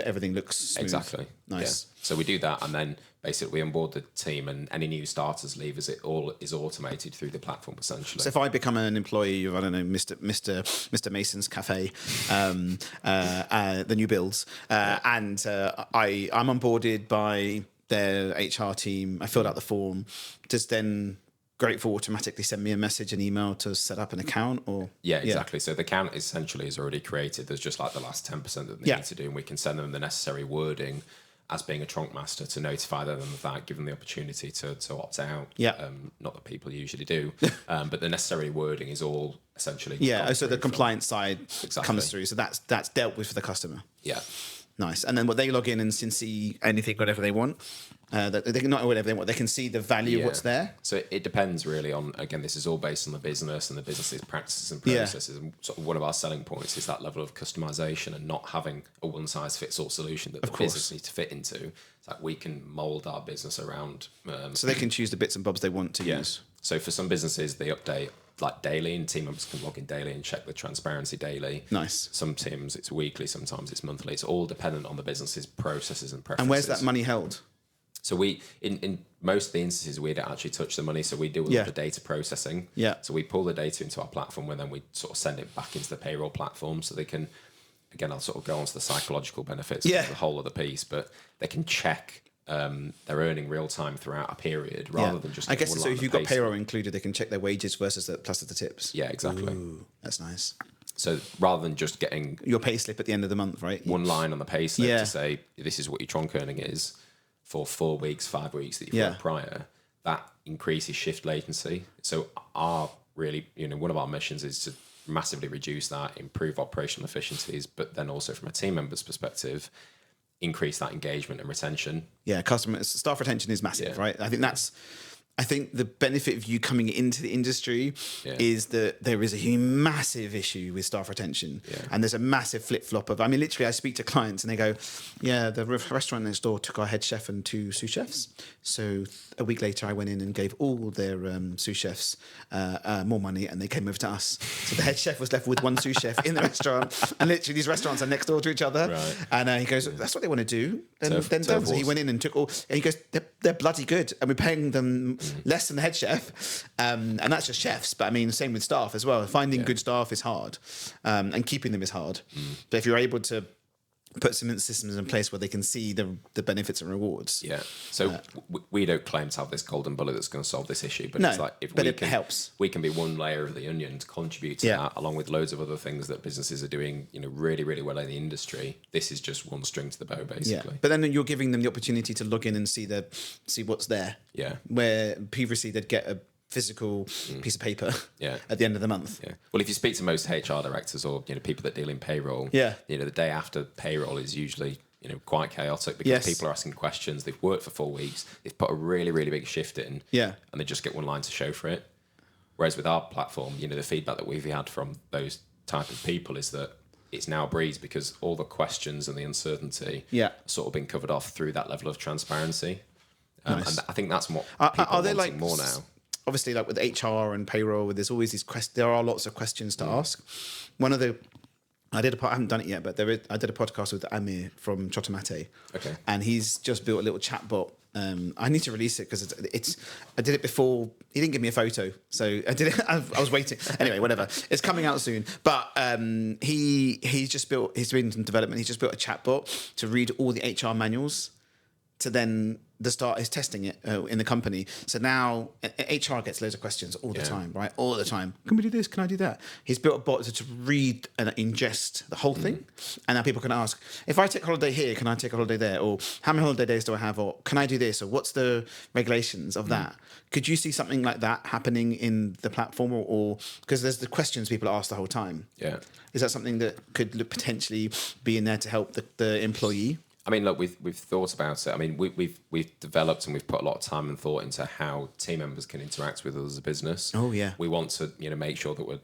everything looks smooth? Exactly. Nice. Yeah. So we do that, and then basically we onboard the team, and any new starters, leavers, it all is automated through the platform essentially. So if I become an employee of, I don't know, Mr. Mason's Cafe, the new builds, and I'm onboarded by their HR team, I filled out the form, does then Grateful automatically send me a message, an email to set up an account? Or yeah, exactly. So the account essentially is already created. There's just like the last 10% that they need to do, and we can send them the necessary wording as being a Tronc master to notify them of that, give them the opportunity to opt out. Yeah. Not that people usually do, but the necessary wording is all essentially. Yeah. So the compliance side comes through. So that's dealt with for the customer. Yeah. Nice. And then what they log in and can see anything, whatever they want. They can, not whatever they want. They can see the value of what's there. So it depends really on. Again, this is all based on the business and the business's practices and processes. And sort of one of our selling points is that level of customization and not having a one size fits all solution that the business needs to fit into. It's like we can mold our business around. So they can choose the bits and bobs they want to use. So for some businesses, they update like daily, and team members can log in daily and check the transparency daily. Nice. Some teams it's weekly, sometimes it's monthly. It's all dependent on the business's processes and preferences. And where's that money held? So we, in most of the instances, we don't actually touch the money. So we deal with the data processing. Yeah. So we pull the data into our platform, and then we sort of send it back into the payroll platform, so they can. Again, I'll sort of go on to the psychological benefits of the whole of the piece, but they can check their earning real time throughout a period rather than just. I guess so. If you've got payroll included, they can check their wages versus the plus of the tips. Yeah, exactly. Ooh, that's nice. So rather than just getting your pay slip at the end of the month, right? One line on the pay slip to say this is what your Tronc earning is for 4 weeks, 5 weeks that you've worked prior, that increases shift latency. So our really, one of our missions is to massively reduce that, improve operational efficiencies, but then also from a team member's perspective, increase that engagement and retention. Yeah, staff retention is massive, right? I think the benefit of you coming into the industry is that there is a massive issue with staff retention. Yeah. And there's a massive flip-flop of, literally I speak to clients and they go, yeah, the restaurant next door took our head chef and 2 sous chefs. So a week later I went in and gave all their sous chefs more money, and they came over to us. So the head chef was left with 1 sous chef in the restaurant, and literally these restaurants are next door to each other. Right. And he goes, that's what they want to do. Then so he went in and took all, and he goes, they're bloody good, and we're paying them less than the head chef, and that's just chefs, but same with staff as well. Finding good staff is hard, and keeping them is hard. But if you're able to put some systems in place where they can see the benefits and rewards. Yeah. So we don't claim to have this golden bullet that's going to solve this issue, but it's like it helps. We can be one layer of the onion to contribute to that, along with loads of other things that businesses are doing, really, really well in the industry. This is just one string to the bow, basically. Yeah. But then you're giving them the opportunity to log in and see what's there. Yeah. Where previously they'd get a physical piece of paper at the end of the month. Yeah. Well, if you speak to most HR directors or people that deal in payroll, the day after payroll is usually quite chaotic because people are asking questions. They've worked for 4 weeks. They've put a really, really big shift in. Yeah. And they just get one line to show for it. Whereas with our platform, the feedback that we've had from those type of people is that it's now a breeze because all the questions and the uncertainty sort of been covered off through that level of transparency. Nice. And I think that's what people are are they wanting more now. Obviously, like with HR and payroll, there's always these there are lots of questions to ask. One of the I haven't done it yet, but I did a podcast with Amir from Chotomate. Okay. And he's just built a little chatbot. I need to release it because I did it before. He didn't give me a photo, so I did it. I was waiting. Anyway, whatever. It's coming out soon. But he's doing some development. He's just built a chatbot to read all the HR manuals. To then start is testing it in the company. So now HR gets loads of questions all the time, right? All the time. Can we do this? Can I do that? He's built a bot to read and ingest the whole thing. And now people can ask, if I take a holiday here, can I take a holiday there? Or how many holiday days do I have? Or can I do this? Or what's the regulations of that? Could you see something like that happening in the platform? Or because there's the questions people ask the whole time. Yeah. Is that something that could potentially be in there to help the employee? I mean, look, we've thought about it. I mean, we've developed and we've put a lot of time and thought into how team members can interact with us as a business. Oh yeah. We want to make sure that we're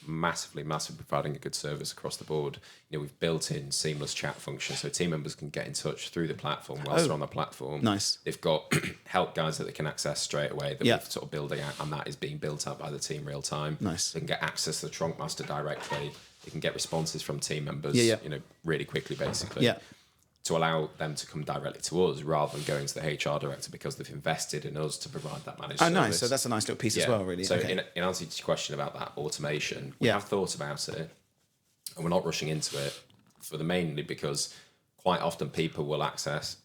massively providing a good service across the board. We've built in seamless chat function so team members can get in touch through the platform whilst they're on the platform. Nice. They've got help guides that they can access straight away that we've sort of building out, and that is being built out by the team real time. Nice. They can get access to the Tronc master directly. They can get responses from team members. Really quickly, basically. Yeah. To allow them to come directly to us rather than going to the HR director because they've invested in us to provide that managed service. Nice. So that's a nice little piece as well, really. So okay. in answer to your question about that automation, we have thought about it and we're not rushing into it mainly because quite often people will ask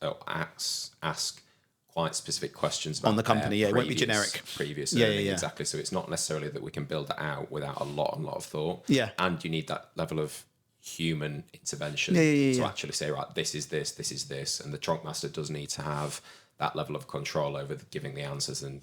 quite specific questions about on the company. It won't be generic. Previous exactly. So it's not necessarily that we can build it out without a lot of thought. Yeah. And you need that level of human intervention to actually say, right, this is this, and the Tronc master does need to have that level of control over giving the answers and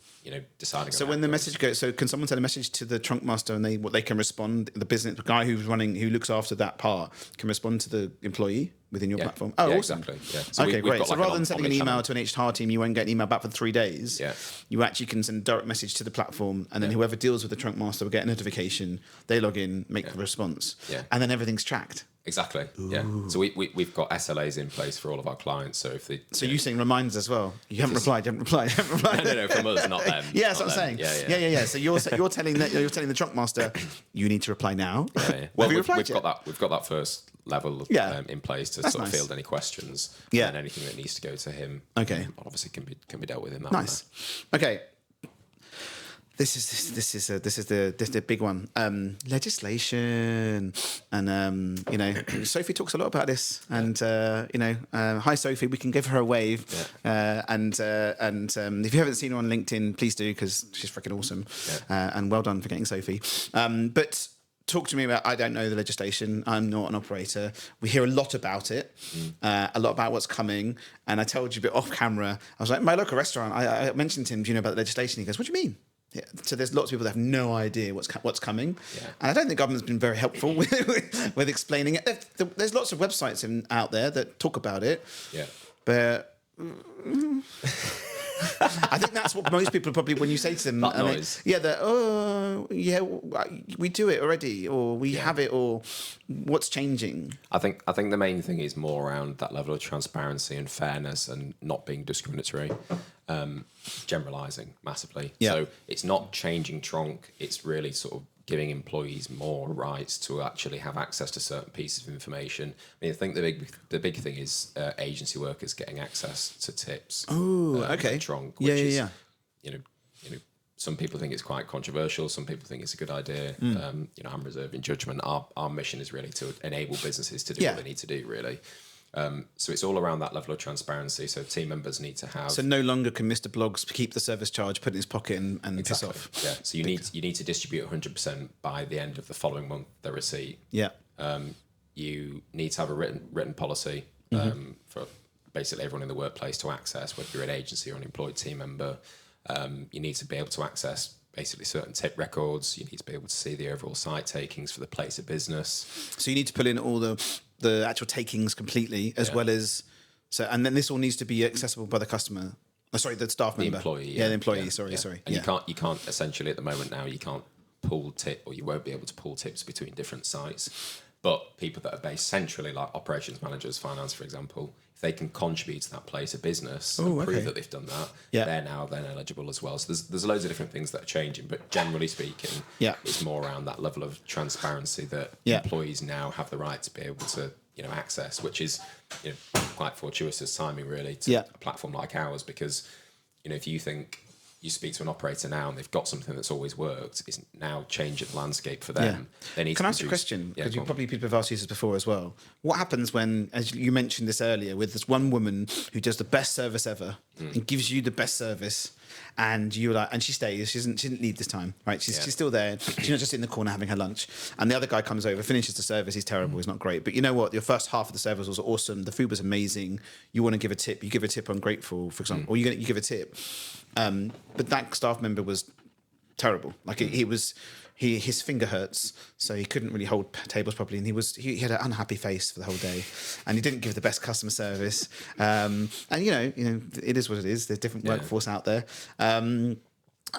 deciding. So when the message goes, so can someone send a message to the Tronc master and they can respond? The guy who looks after that part can respond to the employee within your platform. Oh, awesome! Exactly. Yeah. So okay, great. So rather than sending an email channel. to an HR team, you won't get an email back for 3 days. Yeah. You actually can send a direct message to the platform, and then whoever deals with the Tronc master will get a notification. They log in, make the response, and then everything's tracked. Exactly. Ooh. Yeah. So we've got SLAs in place for all of our clients. So if they you saying reminders as well. You haven't replied. You haven't replied. No, from us, not them. Yeah, that's what I'm saying. Yeah. So you're telling the Tronc master you need to reply now. Yeah. Well, we've got that first level in place to sort of field any questions. Yeah. And anything that needs to go to him. Okay. Obviously can be dealt with in that. Nice. Manner. Okay. This is the big one. Legislation, and Sophie talks a lot about this. And hi Sophie, we can give her a wave. Yeah. And if you haven't seen her on LinkedIn, please do because she's freaking awesome. Yeah. And well done for getting Sophie. But talk to me about. I don't know the legislation. I'm not an operator. We hear a lot about it, a lot about what's coming. And I told you a bit off camera. I was like, my local restaurant. I mentioned to him, do you know about the legislation? He goes, what do you mean? Yeah. So there's lots of people that have no idea what's coming, and I don't think the government's been very helpful with explaining it. There's lots of websites out there that talk about it, but I think that's what most people probably when you say to them, we do it already, or we have it, or what's changing. I think the main thing is more around that level of transparency and fairness and not being discriminatory. Generalizing massively. Yeah. So it's not changing Tronc, it's really sort of giving employees more rights to actually have access to certain pieces of information. I mean, I think the big thing is agency workers getting access to tips. Oh, okay. Tronc, which is some people think it's quite controversial. Some people think it's a good idea. I'm reserving judgment. Our mission is really to enable businesses to do what they need to do, really. So it's all around that level of transparency. So team members need to have. So no longer can Mr. Blogs keep the service charge, put it in his pocket, and piss off. Yeah. So you need to distribute 100% by the end of the following month. The receipt. Yeah. You need to have a written policy for basically everyone in the workplace to access, whether you're an agency or an employed team member. You need to be able to access basically certain tip records. You need to be able to see the overall site takings for the place of business. So you need to pull in all the the actual takings completely, as well as and then this all needs to be accessible by the customer. Oh, sorry, the staff member. The employee. Yeah, the employee. Sorry. And you can't essentially at the moment now, you can't pull tip, or you won't be able to pull tips between different sites. But people that are based centrally, like operations managers, finance, for example, if they can contribute to that place of business and prove that they've done that, they're now then eligible as well. So there's loads of different things that are changing, but generally speaking, it's more around that level of transparency that employees now have the right to be able to access, which is quite fortuitous timing really to a platform like ours, because if you think you speak to an operator now and they've got something that's always worked, it's now changing the landscape for them. They need Can I ask you a question? Because people have asked you this before as well. What happens when, as you mentioned this earlier, with this one woman who does the best service ever and gives you the best service, and you're like, and she stays. She didn't leave this time, right? She's still there. She's not just in the corner having her lunch. And the other guy comes over, finishes the service. He's terrible. He's not great. But you know what? Your first half of the service was awesome. The food was amazing. You want to give a tip. You give a tip on grateful, for example, or you give a tip. But that staff member was terrible. Like his finger hurts, so he couldn't really hold tables properly, and he had an unhappy face for the whole day, and he didn't give the best customer service. And it is what it is. There's different workforce out there.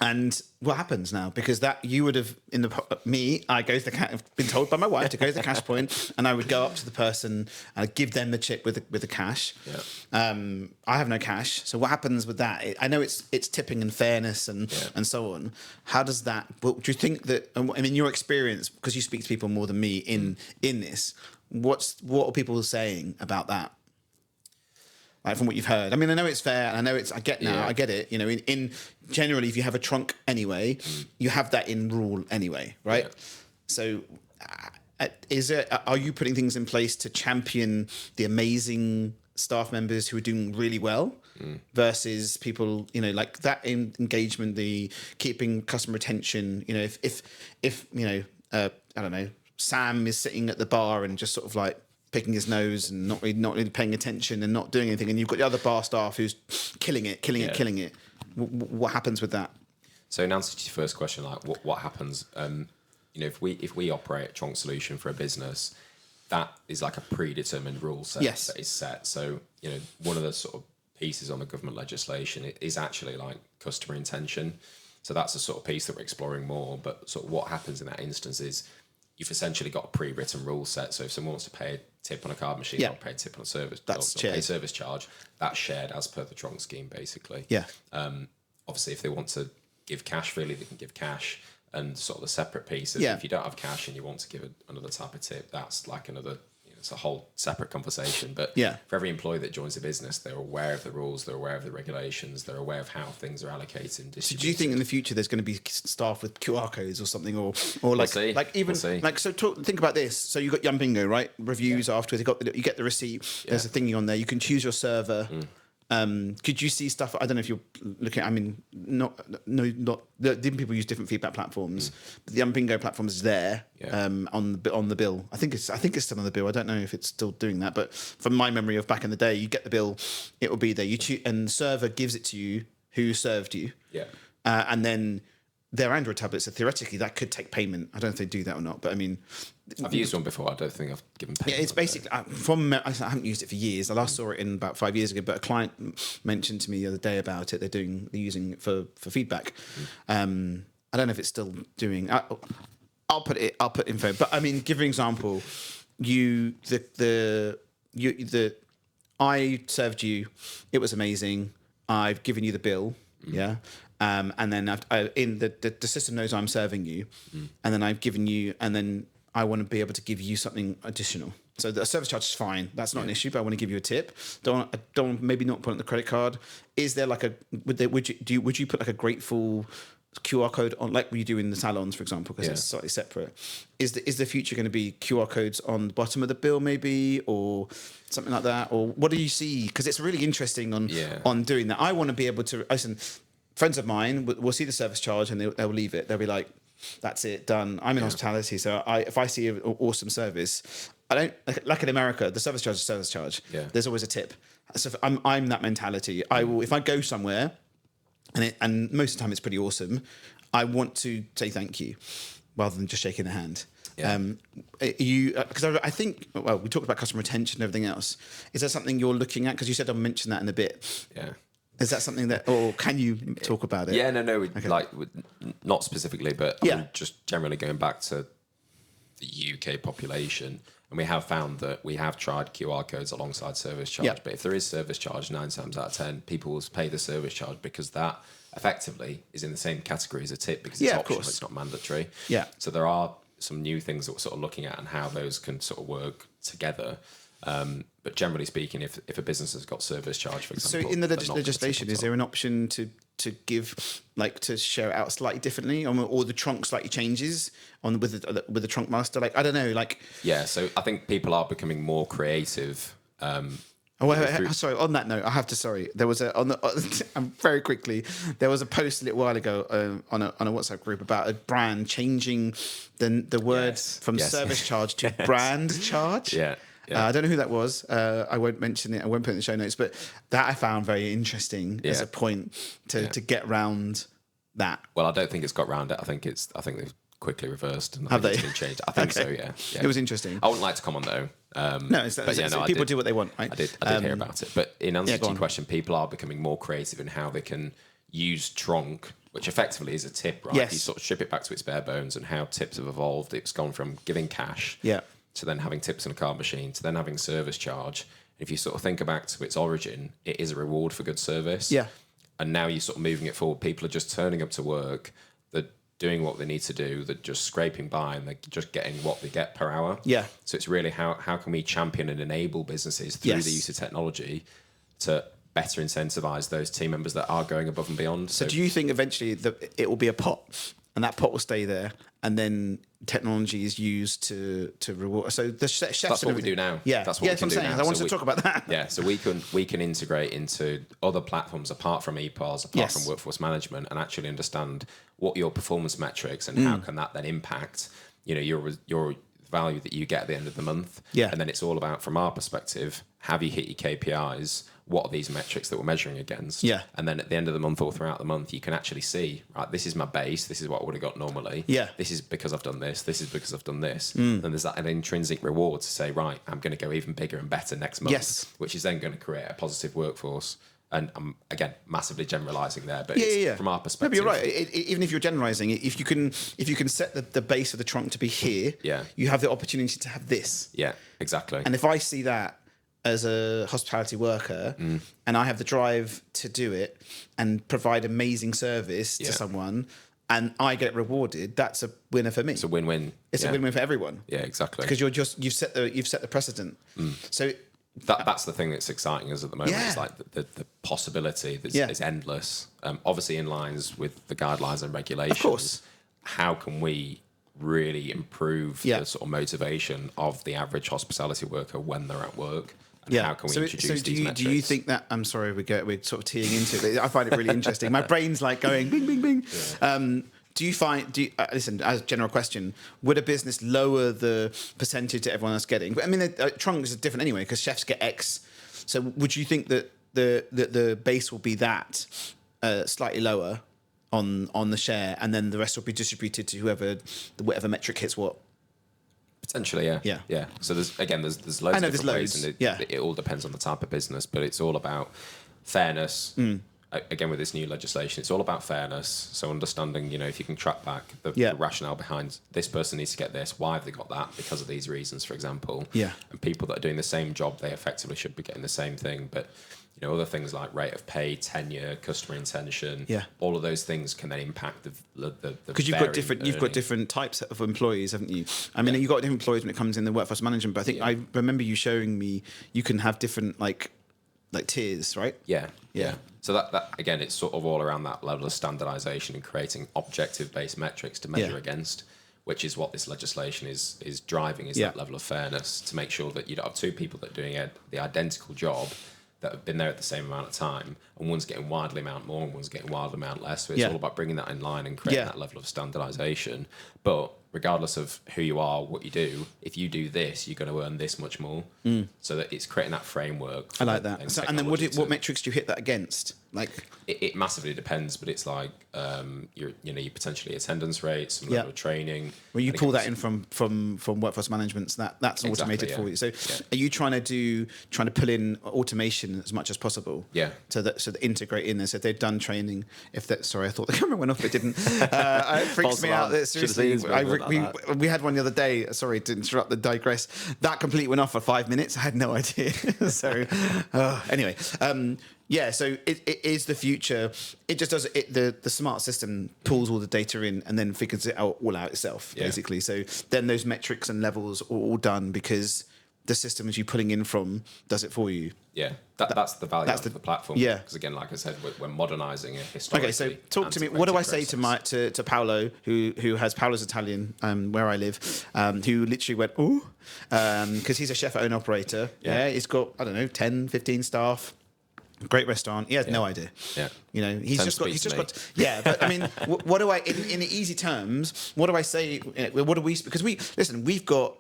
And what happens now? Because that you would have I go to the been told by my wife to go to the cash point, and I would go up to the person and I'd give them the chip with the cash. I have no cash, so what happens with that? I know it's tipping and fairness and so on. How does that? Well, do you think that? I mean, your experience, because you speak to people more than me in this. What are people saying about that? Like from what you've heard, I mean, I know it's fair, and I know I get it. In generally, if you have a Tronc anyway, you have that in rule anyway, right? Yeah. So, are you putting things in place to champion the amazing staff members who are doing really well versus people, like that engagement, the keeping customer retention? If I don't know, Sam is sitting at the bar and just sort of like picking his nose and not really paying attention and not doing anything, and you've got the other bar staff who's killing it. What happens with that? So in answer to your first question, like what happens, if we operate a Tronc solution for a business, that is like a predetermined rule set that is set. So one of the sort of pieces on the government legislation is actually like customer intention. So that's the sort of piece that we're exploring more. But sort of what happens in that instance is you've essentially got a pre-written rule set. So if someone wants to pay a tip on a card machine or pay a tip on a service, pay a service charge, that's shared as per the Tronc scheme, basically. Yeah. Obviously, if they want to give cash freely, they can give cash. And sort of the separate pieces, if you don't have cash and you want to give another type of tip, that's like another, it's a whole separate conversation. But for every employee that joins a business, they're aware of the rules, they're aware of the regulations, they're aware of how things are allocated and distributed. So do you think in the future there's going to be staff with QR codes or something, or like think about this? So you got Yum Bingo, right? Reviews afterwards. You get the receipt. There's a thingy on there. You can choose your server. Could you see stuff? I don't know if you're looking. I mean, different people use different feedback platforms, but the Bingo platform is there on the bill. I think it's still on the bill. I don't know if it's still doing that, but from my memory of back in the day, you get the bill, it will be there. You choose, and the server gives it to you who served you. And then they're Android tablets, so theoretically that could take payment. I don't know if they do that or not, but I mean, I've used one before. I don't think I've given payment. Yeah, it's basically I haven't used it for years. I last saw it in about 5 years ago, but a client mentioned to me the other day about it. They're using it for feedback. I don't know if it's still doing. I'll put info. But I mean, give an example. I served you. It was amazing. I've given you the bill. Yeah. And then the system knows I'm serving you, and then I've given you, and then I want to be able to give you something additional. So the service charge is fine. That's not an issue, but I want to give you a tip. Don't maybe not put it on the credit card. Is there like would you put like a grateful QR code on, like you do in the salons, for example, because it's slightly separate? Is the future going to be QR codes on the bottom of the bill maybe, or something like that? Or what do you see? Because it's really interesting on doing that. I want to be able to listen. Friends of mine will see the service charge and they'll leave it. They'll be like, that's it, done. I'm in hospitality, so if I see an awesome service, I don't, like in America, the service charge is service charge. There's always a tip. So I'm that mentality. I will, if I go somewhere and most of the time it's pretty awesome, I want to say thank you rather than just shaking the hand. Yeah. You because I think we talked about customer retention and everything else. Is there something you're looking at? Because you said I'll mention that in a bit. Yeah. Is that something that, or can you talk about it? Yeah, no, not specifically, but I mean, just generally going back to the UK population, and we have found that we have tried QR codes alongside service charge, but if there is service charge, 9 times out of 10, people will pay the service charge because that effectively is in the same category as a tip because it's optional, it's not mandatory. Yeah. So there are some new things that we're sort of looking at and how those can sort of work together. But generally speaking, if a business has got service charge, for example, so in the legislation, is there an option to give to share it out slightly differently, or the Tronc slightly changes with the Tronc master? Like I don't know, like yeah. So I think people are becoming more creative. Sorry. On that note, I have to. Sorry, there was very quickly. There was a post a little while ago on a WhatsApp group about a brand changing the word from service charge to brand charge. Yeah. I don't know who that was. I won't mention it. I won't put it in the show notes. But that I found very interesting as a point to get round that. Well, I don't think it's got round it. I think they've quickly reversed and have they? It's been changed. I think so. Yeah. It was interesting. I wouldn't like to comment though. People do what they want, right? I did hear about it. But in answer to your question, people are becoming more creative in how they can use Tronc, which effectively is a tip, right? Yes. You sort of strip it back to its bare bones and how tips have evolved. It's gone from giving cash. To then having tips in a card machine, to then having service charge. If you sort of think back to its origin, it is a reward for good service. Yeah. And now you're sort of moving it forward. People are just turning up to work, they're doing what they need to do, they're just scraping by and they're just getting what they get per hour. Yeah. So it's really how can we champion and enable businesses through the use of technology to better incentivize those team members that are going above and beyond. So do you think eventually that it will be a pot and that pot will stay there and then technology is used to reward? So the chefs. That's what we do now. Yeah, that's what we can do now. I wanted to talk about that. Yeah, so we can integrate into other platforms apart from EPOS, apart from workforce management, and actually understand what your performance metrics and how can that then impact your value that you get at the end of the month. Yeah, and then it's all about, from our perspective, have you hit your KPIs? What are these metrics that we're measuring against? Yeah. And then at the end of the month or throughout the month, you can actually see, right, this is my base. This is what I would have got normally. Yeah. This is because I've done this. This is because I've done this. And there's that an intrinsic reward to say, right, I'm going to go even bigger and better next month. Yes. Which is then going to create a positive workforce. And I'm, again, massively generalising there. But from our perspective. No, but you're right. Even if you're generalising, if you can set the base of the Tronc to be here, you have the opportunity to have this. Yeah, exactly. And if I see that as a hospitality worker and I have the drive to do it and provide amazing service to someone and I get rewarded, that's a winner for me. It's a win-win. It's a win-win for everyone. Yeah, exactly. Because you've set the precedent. So that's the thing that's exciting us at the moment. It's like the possibility is endless. Obviously in lines with the guidelines and regulations. Of course. How can we really improve the sort of motivation of the average hospitality worker when they're at work? How can we introduce these metrics? Do you think that? I'm sorry, we're sort of teeing into it. I find it really interesting. My brain's like going bing, bing, bing. Yeah. Listen, as a general question, would a business lower the percentage that everyone else is getting? I mean, Tronc is different anyway because chefs get X. So would you think that the base will be that slightly lower on the share, and then the rest will be distributed to whatever metric hits what? Potentially, yeah. So there's loads of different ways, and it all depends on the type of business, but it's all about fairness. Again, with this new legislation, it's all about fairness. So understanding, if you can track back the rationale behind this person needs to get this, why have they got that? Because of these reasons, for example. Yeah. And people that are doing the same job, they effectively should be getting the same thing, but other things like rate of pay, tenure, customer intention, all of those things can then impact the because you've got different types of employees, haven't you? I mean, you've got different employees when it comes in the workforce management, but I think I remember you showing me you can have different like tiers, right? Yeah. So that again, it's sort of all around that level of standardization and creating objective-based metrics to measure against, which is what this legislation is driving, is that level of fairness to make sure that you don't have two people that are doing the identical job that have been there at the same amount of time, and one's getting wildly amount more and one's getting wildly amount less. So it's all about bringing that in line and creating that level of standardization. But regardless of who you are, what you do, if you do this, you're going to earn this much more. So that it's creating that framework. I like that. So, and then what metrics do you hit that against? Like it massively depends, but it's like your potentially attendance rates, some level of training. Well, you pull that in from workforce management, so that's automated for you. So are you trying to pull in automation as much as possible? Yeah. So that integrate in there. So if they've done training, sorry, I thought the camera went off, it didn't. It freaks me out. Seriously, we had one the other day. Sorry to interrupt the digress. That completely went off for 5 minutes. I had no idea. So anyway. Yeah, so it is the future. It just does the smart system pulls all the data in and then figures it all out itself, basically. So then those metrics and levels are all done because the system as you pulling in from does it for you. Yeah, that's the value of the platform. Yeah, because again, like I said, we're modernising it historically. Okay, so talk to me. What do I say to Paolo, who has Paolo's Italian, where I live, who literally went because he's a chef owner operator. Yeah, he's got 10, 15 staff. Great restaurant. He has no idea. Yeah. He's just got. Yeah, but I mean, what do I, in easy terms, what do I say? What do we? Because we've got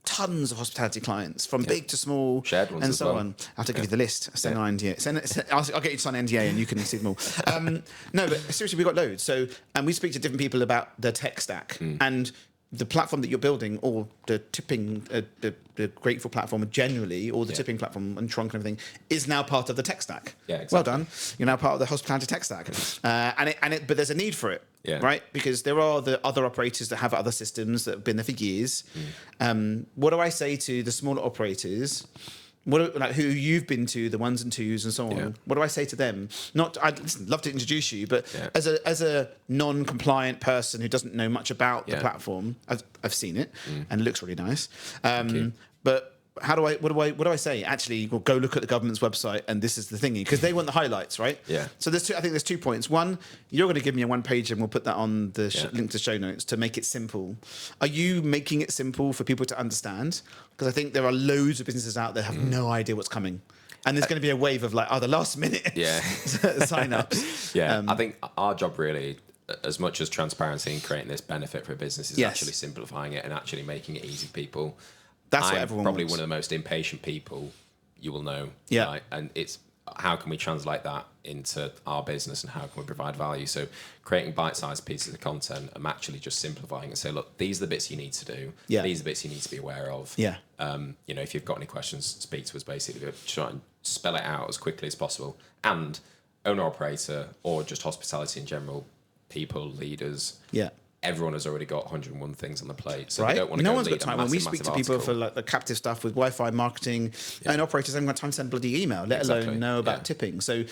tons of hospitality clients from big to small, shared ones and as so well. on. I have to give you the list. Send an NDA. I'll get you to sign an NDA and you can see them all. No, but seriously, we've got loads. So, and we speak to different people about their tech stack and the platform that you're building, or the tipping, the Grateful platform generally, or the tipping platform and Tronc and everything, is now part of the tech stack. Yeah, exactly. Well done. You're now part of the hospitality tech stack, but there's a need for it, right? Because there are the other operators that have other systems that have been there for years. What do I say to the smaller operators? Who you've been to, the ones and twos and so on. Yeah. What do I say to them? I'd love to introduce you, but as a non-compliant person who doesn't know much about the platform, I've seen it and it looks really nice. But what do I say? Actually, well, go look at the government's website and this is the thingy, because they want the highlights, right? Yeah. So I think there's 2 points. One, you're going to give me a one page and we'll put that on the link to show notes to make it simple. Are you making it simple for people to understand? Because I think there are loads of businesses out there that have no idea what's coming. And there's going to be a wave of the last minute sign-ups. Yeah, I think our job really, as much as transparency and creating this benefit for a business, is actually simplifying it and actually making it easy for people. That's what everyone probably wants. One of the most impatient people you will know. Yeah. Right? And it's how can we translate that into our business and how can we provide value? So creating bite-sized pieces of content and actually just simplifying and say, look, these are the bits you need to do. Yeah. These are the bits you need to be aware of. Yeah. If you've got any questions, speak to us basically. Try and spell it out as quickly as possible. And owner-operator or just hospitality in general, people, leaders. Yeah. Everyone has already got 101 things on the plate, so right? they don't want to no go one's lead got time. a When we massive, speak to massive people article. for the captive stuff with Wi-Fi marketing, and operators haven't got time to send bloody email, let alone know about tipping. So,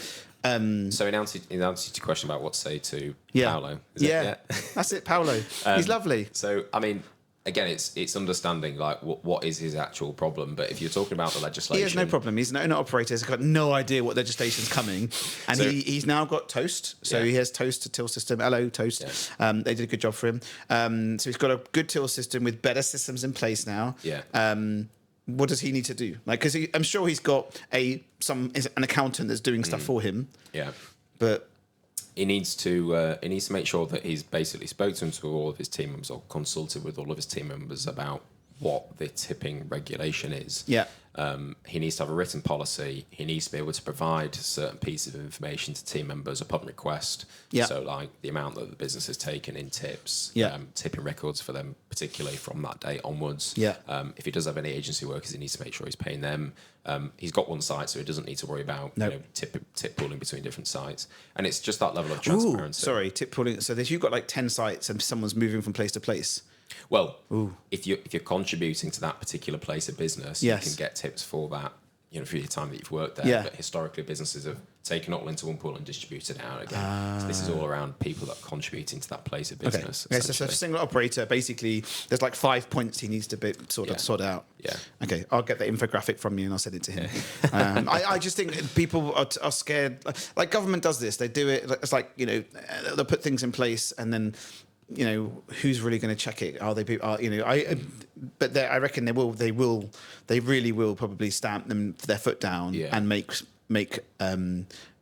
so in answer to your question about what to say to Paolo, that's it, Paolo. He's lovely. So I mean, again, it's understanding what is his actual problem. But if you're talking about the legislation, he has no problem. He's an owner operator. He's got no idea what legislation's coming, and he's now got Toast. So he has Toast, a till system. Hello, Toast. Yeah. They did a good job for him. So he's got a good till system with better systems in place now. Yeah. What does he need to do? Because I'm sure he's got an accountant that's doing stuff for him. Yeah. But he needs to make sure that he's basically spoken to all of his team members or consulted with all of his team members about what the tipping regulation is. Yeah. He needs to have a written policy. He needs to be able to provide certain pieces of information to team members upon request. Yeah. So like the amount that the business has taken in tips, tipping records for them, particularly from that date onwards. Yeah. If he does have any agency workers, he needs to make sure he's paying them. He's got one site, so he doesn't need to worry about tip pooling between different sites. And it's just that level of transparency. Tip pooling. So if you've got like 10 sites and someone's moving from place to place. Well, if you're contributing to that particular place of business, you can get tips for that, for your time that you've worked there. Yeah. But historically, businesses have taken it all into one pool and distributed it out again. So this is all around people that are contributing to that place of business. Okay, so a single operator, basically, there's like 5 points he needs to sort out. Yeah. Okay, I'll get the infographic from you and I'll send it to him. I just think people are scared. Like government does this. They do it. It's like, they'll put things in place and then, who's really going to check it? Are they? But I reckon they really will probably stamp their foot down and make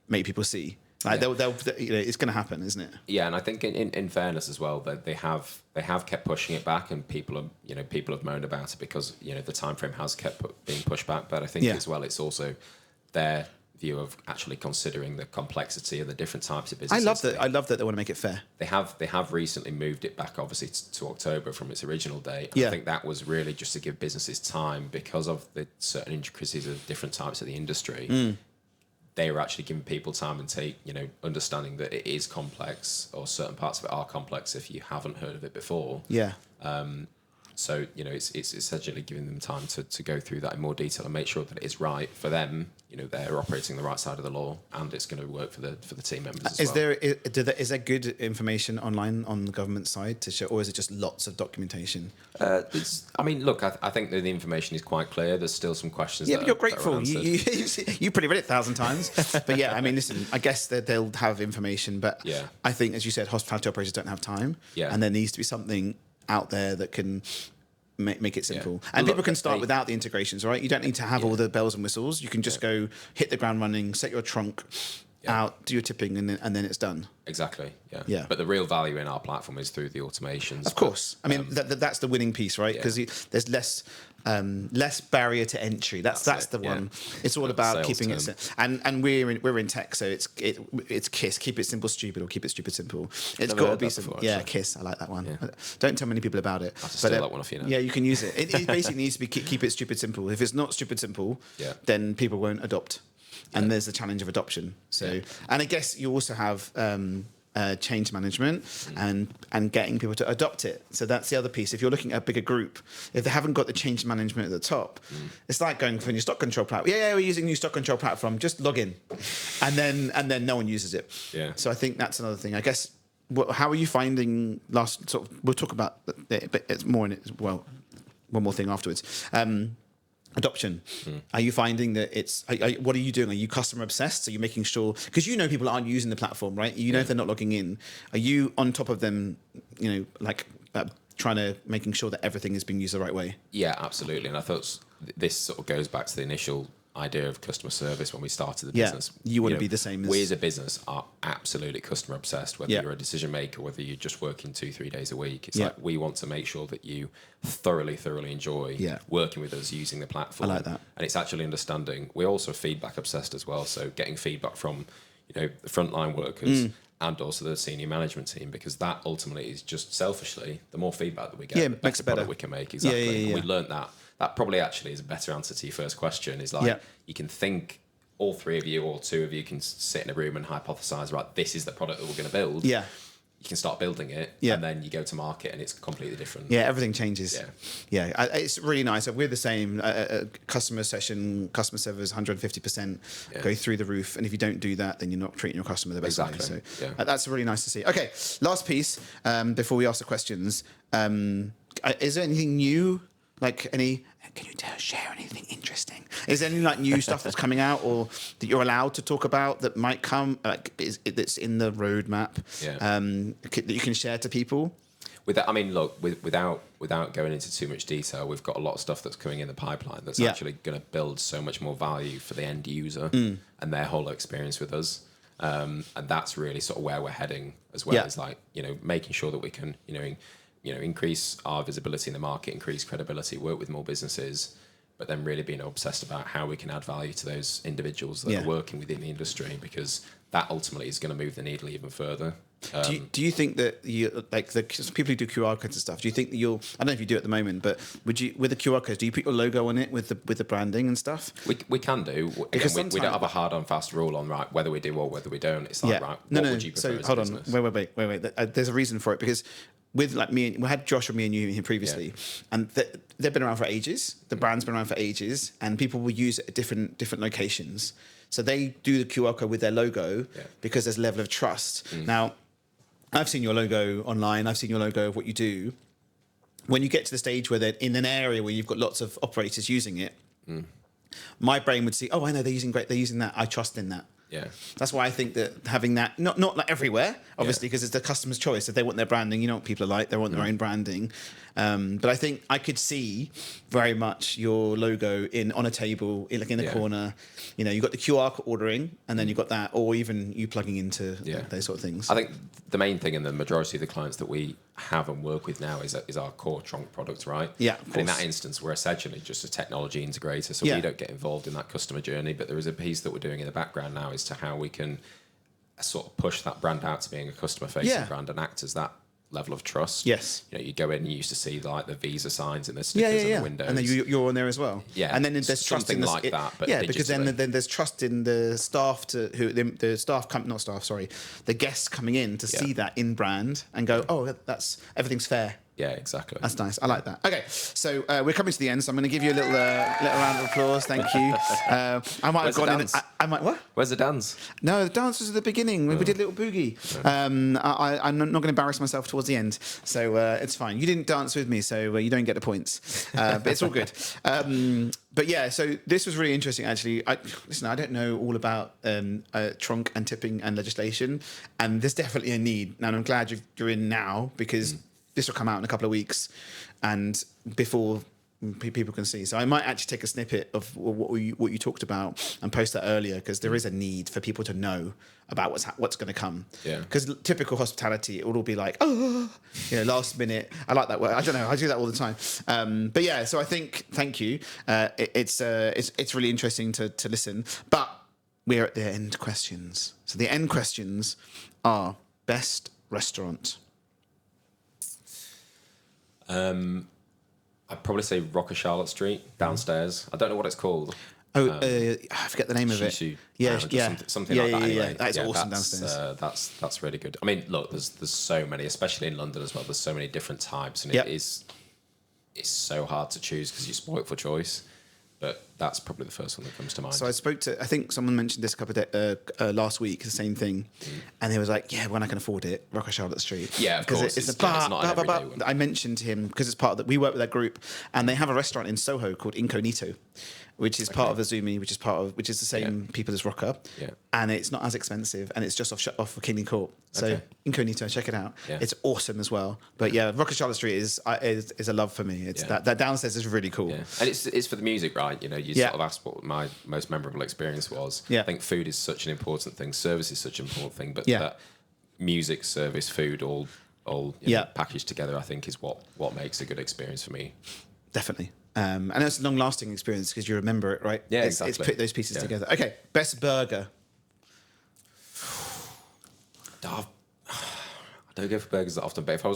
people see. Like they'll it's going to happen, isn't it? Yeah, and I think in fairness as well, that they have kept pushing it back, and people have moaned about it because the time frame has kept being pushed back. But I think as well, it's also their view of actually considering the complexity of the different types of businesses. I love that they want to make it fair. They have recently moved it back, obviously, to October from its original date. Yeah. I think that was really just to give businesses time because of the certain intricacies of different types of the industry. They were actually giving people time and understanding that it is complex, or certain parts of it are complex if you haven't heard of it before. Yeah. So it's essentially giving them time to go through that in more detail and make sure that it is right for them. They're operating the right side of the law, and it's going to work for the team members as well. Is there good information online on the government side to show, or is it just lots of documentation? Look, I think that the information is quite clear. There's still some questions. Yeah, but you're grateful. You probably read it 1,000 times. But yeah, I mean, listen, I guess that they'll have information, but yeah. I think, as you said, hospitality operators don't have time, and there needs to be something out there that can make it simple. Yeah. And people can start without the integrations, right? You don't need to have all the bells and whistles. You can just go hit the ground running, set your Tronc out, do your tipping, and then it's done. Exactly. Yeah. But the real value in our platform is through the automations. Of course. I mean, that's the winning piece, right? Because there's less barrier to entry. That's the one. It's all about keeping it simple. And we're in tech, so it's KISS. Keep it simple, stupid, or keep it stupid, simple. It's got to be simple. Yeah, KISS. I like that one. Yeah. Don't tell many people about it. I have to steal that one off you now. Yeah, you can use it. It basically needs to be keep it stupid, simple. If it's not stupid, simple, then people won't adopt. And there's the challenge of adoption. So, and I guess you also have change management and getting people to adopt it. So that's the other piece. If you're looking at a bigger group, if they haven't got the change management at the top, it's like going for your stock control platform. Yeah, we're using new stock control platform. Just log in, and then no one uses it. Yeah. So I think that's another thing. I guess. How are you finding we'll talk about it, but it's more in it as well. One more thing afterwards. Adoption. Are you finding that what are you doing? Are you customer obsessed? Are you making sure, because people aren't using the platform, right? If they're not logging in, are you on top of them, trying to making sure that everything is being used the right way? Yeah, absolutely. And I thought this sort of goes back to the initial idea of customer service when we started the business. You want to be the same. We as a business are absolutely customer obsessed, whether you're a decision maker, whether you're just working 2-3 days a week. It's like we want to make sure that you thoroughly enjoy working with us, using the platform. I like that. And it's actually understanding. We're also feedback obsessed as well, so getting feedback from the frontline workers and also the senior management team, because that ultimately is just selfishly, the more feedback that we get, the better product we can make. Exactly. And we learned that. That probably actually is a better answer to your first question, is like you can think, all three of you or two of you can sit in a room and hypothesize, right, this is the product that we're going to build. Yeah. You can start building it, and then you go to market and it's completely different. Yeah, everything changes. Yeah, it's really nice. We're the same. Customer session, customer service, 150% go through the roof. And if you don't do that, then you're not treating your customer the best way. So that's really nice to see. Okay, last piece before we ask the questions. Is there anything new? Can you share anything interesting? Is there any new stuff that's coming out, or that you're allowed to talk about that might come? That's in the roadmap that you can share to people? Without going into too much detail, we've got a lot of stuff that's coming in the pipeline that's actually going to build so much more value for the end user and their whole experience with us. And that's really sort of where we're heading as well. Is making sure that we can increase our visibility in the market, increase credibility, work with more businesses, but then really being obsessed about how we can add value to those individuals that are working within the industry, because that ultimately is going to move the needle even further. Do you think that the people who do QR codes and stuff? Do you think that I don't know if you do at the moment, but would you, with the QR codes, do you put your logo on it with the branding and stuff? We can do. Again, we don't have a hard and fast rule on whether we do or whether we don't. It's like what would you prefer? So hold on, wait. There's a reason for it, because with we had Josh and me and you here previously, and they've been around for ages. The brand's been around for ages, and people will use it at different locations. So they do the QR code with their logo because there's a level of trust. Now, I've seen your logo online. I've seen your logo of what you do. When you get to the stage where they're in an area where you've got lots of operators using it, my brain would see, oh, I know they're using that. I trust in that. Yeah. That's why I think that having that, not like everywhere, obviously, because it's the customer's choice. If they want their branding, you know what people are like, they want their own branding. But I think I could see very much your logo on a table, in the corner. You know, you got the QR ordering, and then you got that, or even you plugging into those sort of things. I think the main thing, and the majority of the clients that we have and work with now is our core Tronc product, right? Yeah, and in that instance, we're essentially just a technology integrator, so we don't get involved in that customer journey. But there is a piece that we're doing in the background now as to how we can sort of push that brand out to being a customer-facing brand and act as that level of trust. Yes. You know, you go in, you used to see like the Visa signs and the stickers on the windows. And then you're on there as well. Yeah. And then there's trust in like that. But because then there's trust in the staff the guests coming in to see that in brand and go, oh, everything's fair. Yeah, exactly. That's nice. I like that. Okay, so we're coming to the end, so I'm going to give you a little round of applause. Thank you. I might have gone in. I might what? Where's the dance? No, the dance was at the beginning. We did a little boogie. I'm not going to embarrass myself towards the end, so it's fine. You didn't dance with me, so you don't get the points. But it's all good. But yeah, so this was really interesting, actually. I don't know all about Tronc and tipping and legislation, and there's definitely a need. And I'm glad you're in now because this will come out in a couple of weeks, and before people can see. So I might actually take a snippet of what you talked about and post that earlier, because there is a need for people to know about what's going to come. Yeah. Because typical hospitality, it will all be like, last minute. I like that word. I don't know. I do that all the time. But yeah, so I think, thank you. It's really interesting to listen. But we're at the end questions. So the end questions are best restaurant. I'd probably say Rocker Charlotte Street downstairs. I don't know what it's called. I forget the name of it. Something like that. Anyway. That is awesome downstairs. That's really good. I mean, look, there's so many, especially in London as well. There's so many different types, and it's so hard to choose because you're spoilt for choice. But that's probably the first one that comes to mind. So I think someone mentioned this a couple of last week, the same thing, and they was like, "Yeah, when I can afford it, Rocker Charlotte Street." Yeah, of course. It's not an everyday one. I mentioned to him because it's part of that. We work with that group, and they have a restaurant in Soho called Incognito, which is part of Azumi, which is the same people as Rocker, and it's not as expensive, and it's just off of Kingly Court. So Incognito, check it out. Yeah. It's awesome as well. But yeah, Rocker Charlotte Street is a love for me. It's that downstairs is really cool. Yeah. And it's for the music, right? You know, you sort of asked what my most memorable experience was. Yeah. I think food is such an important thing. Service is such an important thing. But that music, service, food, all packaged together, I think is what makes a good experience for me. Definitely. And it's a long-lasting experience because you remember it, right? Yeah, exactly. It's put those pieces together. Okay, best burger. I don't go for burgers that often, but if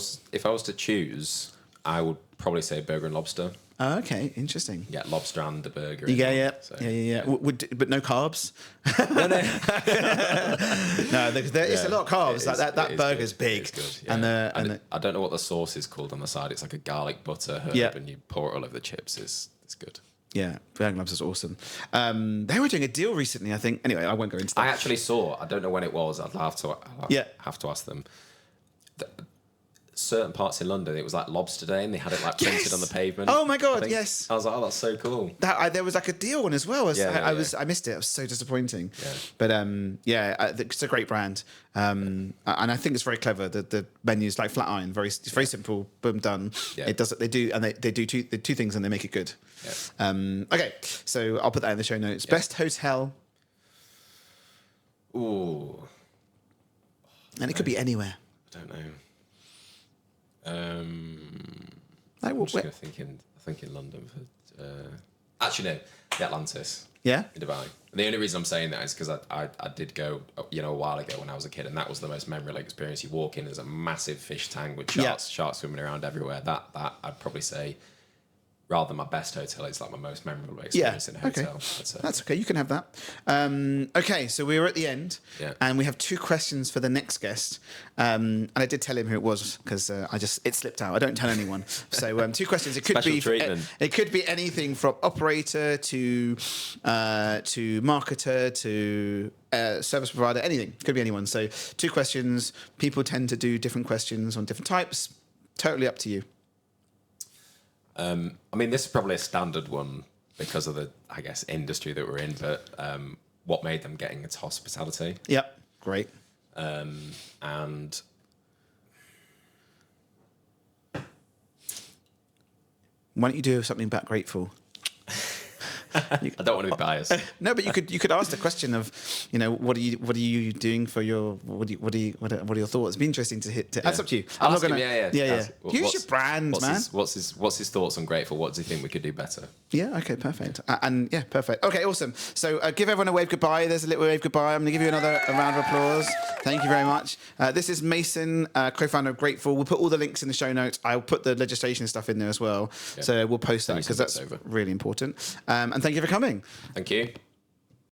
I was to choose, I would probably say burger and lobster. Oh, okay, interesting. Yeah, lobster and the burger. Yeah. But no carbs. No. It's a lot of carbs. That burger's big. It's good, yeah. And I don't know what the sauce is called on the side. It's like a garlic butter herb, and you pour it all over the chips. It's good. Yeah, burger and lobster's awesome. They were doing a deal recently, I think. Anyway, I won't go into that. I actually saw. I don't know when it was. I'll have to ask them. Certain parts in London, it was like Lobster Day, and they had it like printed on the pavement. Oh my god, yes! I was like, oh, that's so cool. There was like a deal one as well. I missed it. It was so disappointing. Yeah. But it's a great brand, and I think it's very clever. The menu's like flat iron, very simple, boom, done. Yeah. It does what they do, and they do two things, and they make it good. Yeah. Okay, so I'll put that in the show notes. Yeah. Best hotel. Ooh. And it could be anywhere. I don't know. I'm just going to think in London for actually no, the Atlantis. Yeah, in Dubai. And the only reason I'm saying that is because I did go a while ago when I was a kid, and that was the most memorable experience. You walk in, there's a massive fish tank with sharks swimming around everywhere. That I'd probably say, rather than my best hotel, it's like my most memorable experience in a hotel. Okay. That's okay. You can have that. Okay, so we were at the end, and we have 2 questions for the next guest. And I did tell him who it was because it slipped out. I don't tell anyone. So 2 questions. It could be anything from operator to marketer to service provider. Anything. Could be anyone. So 2 questions. People tend to do different questions on different types. Totally up to you. I mean, this is probably a standard one because of the, industry that we're in. But what made them getting into hospitality. Yep. Great. And Why don't you do something about grateful? I don't want to be biased. No, but you could ask the question of, what are you doing for your what are your thoughts? It'd be interesting to hit. That's up to you. I'll ask him, yeah. Use your brand, man. What's his thoughts on grateful? What does he think we could do better? Yeah. Okay. Perfect. Perfect. Okay. Awesome. So give everyone a wave goodbye. There's a little wave goodbye. I'm going to give you another round of applause. Thank you very much. This is Mason, co-founder of Grateful. We'll put all the links in the show notes. I'll put the legislation stuff in there as well. Yeah. So we'll post that because that's really important. And thank you for coming. Thank you.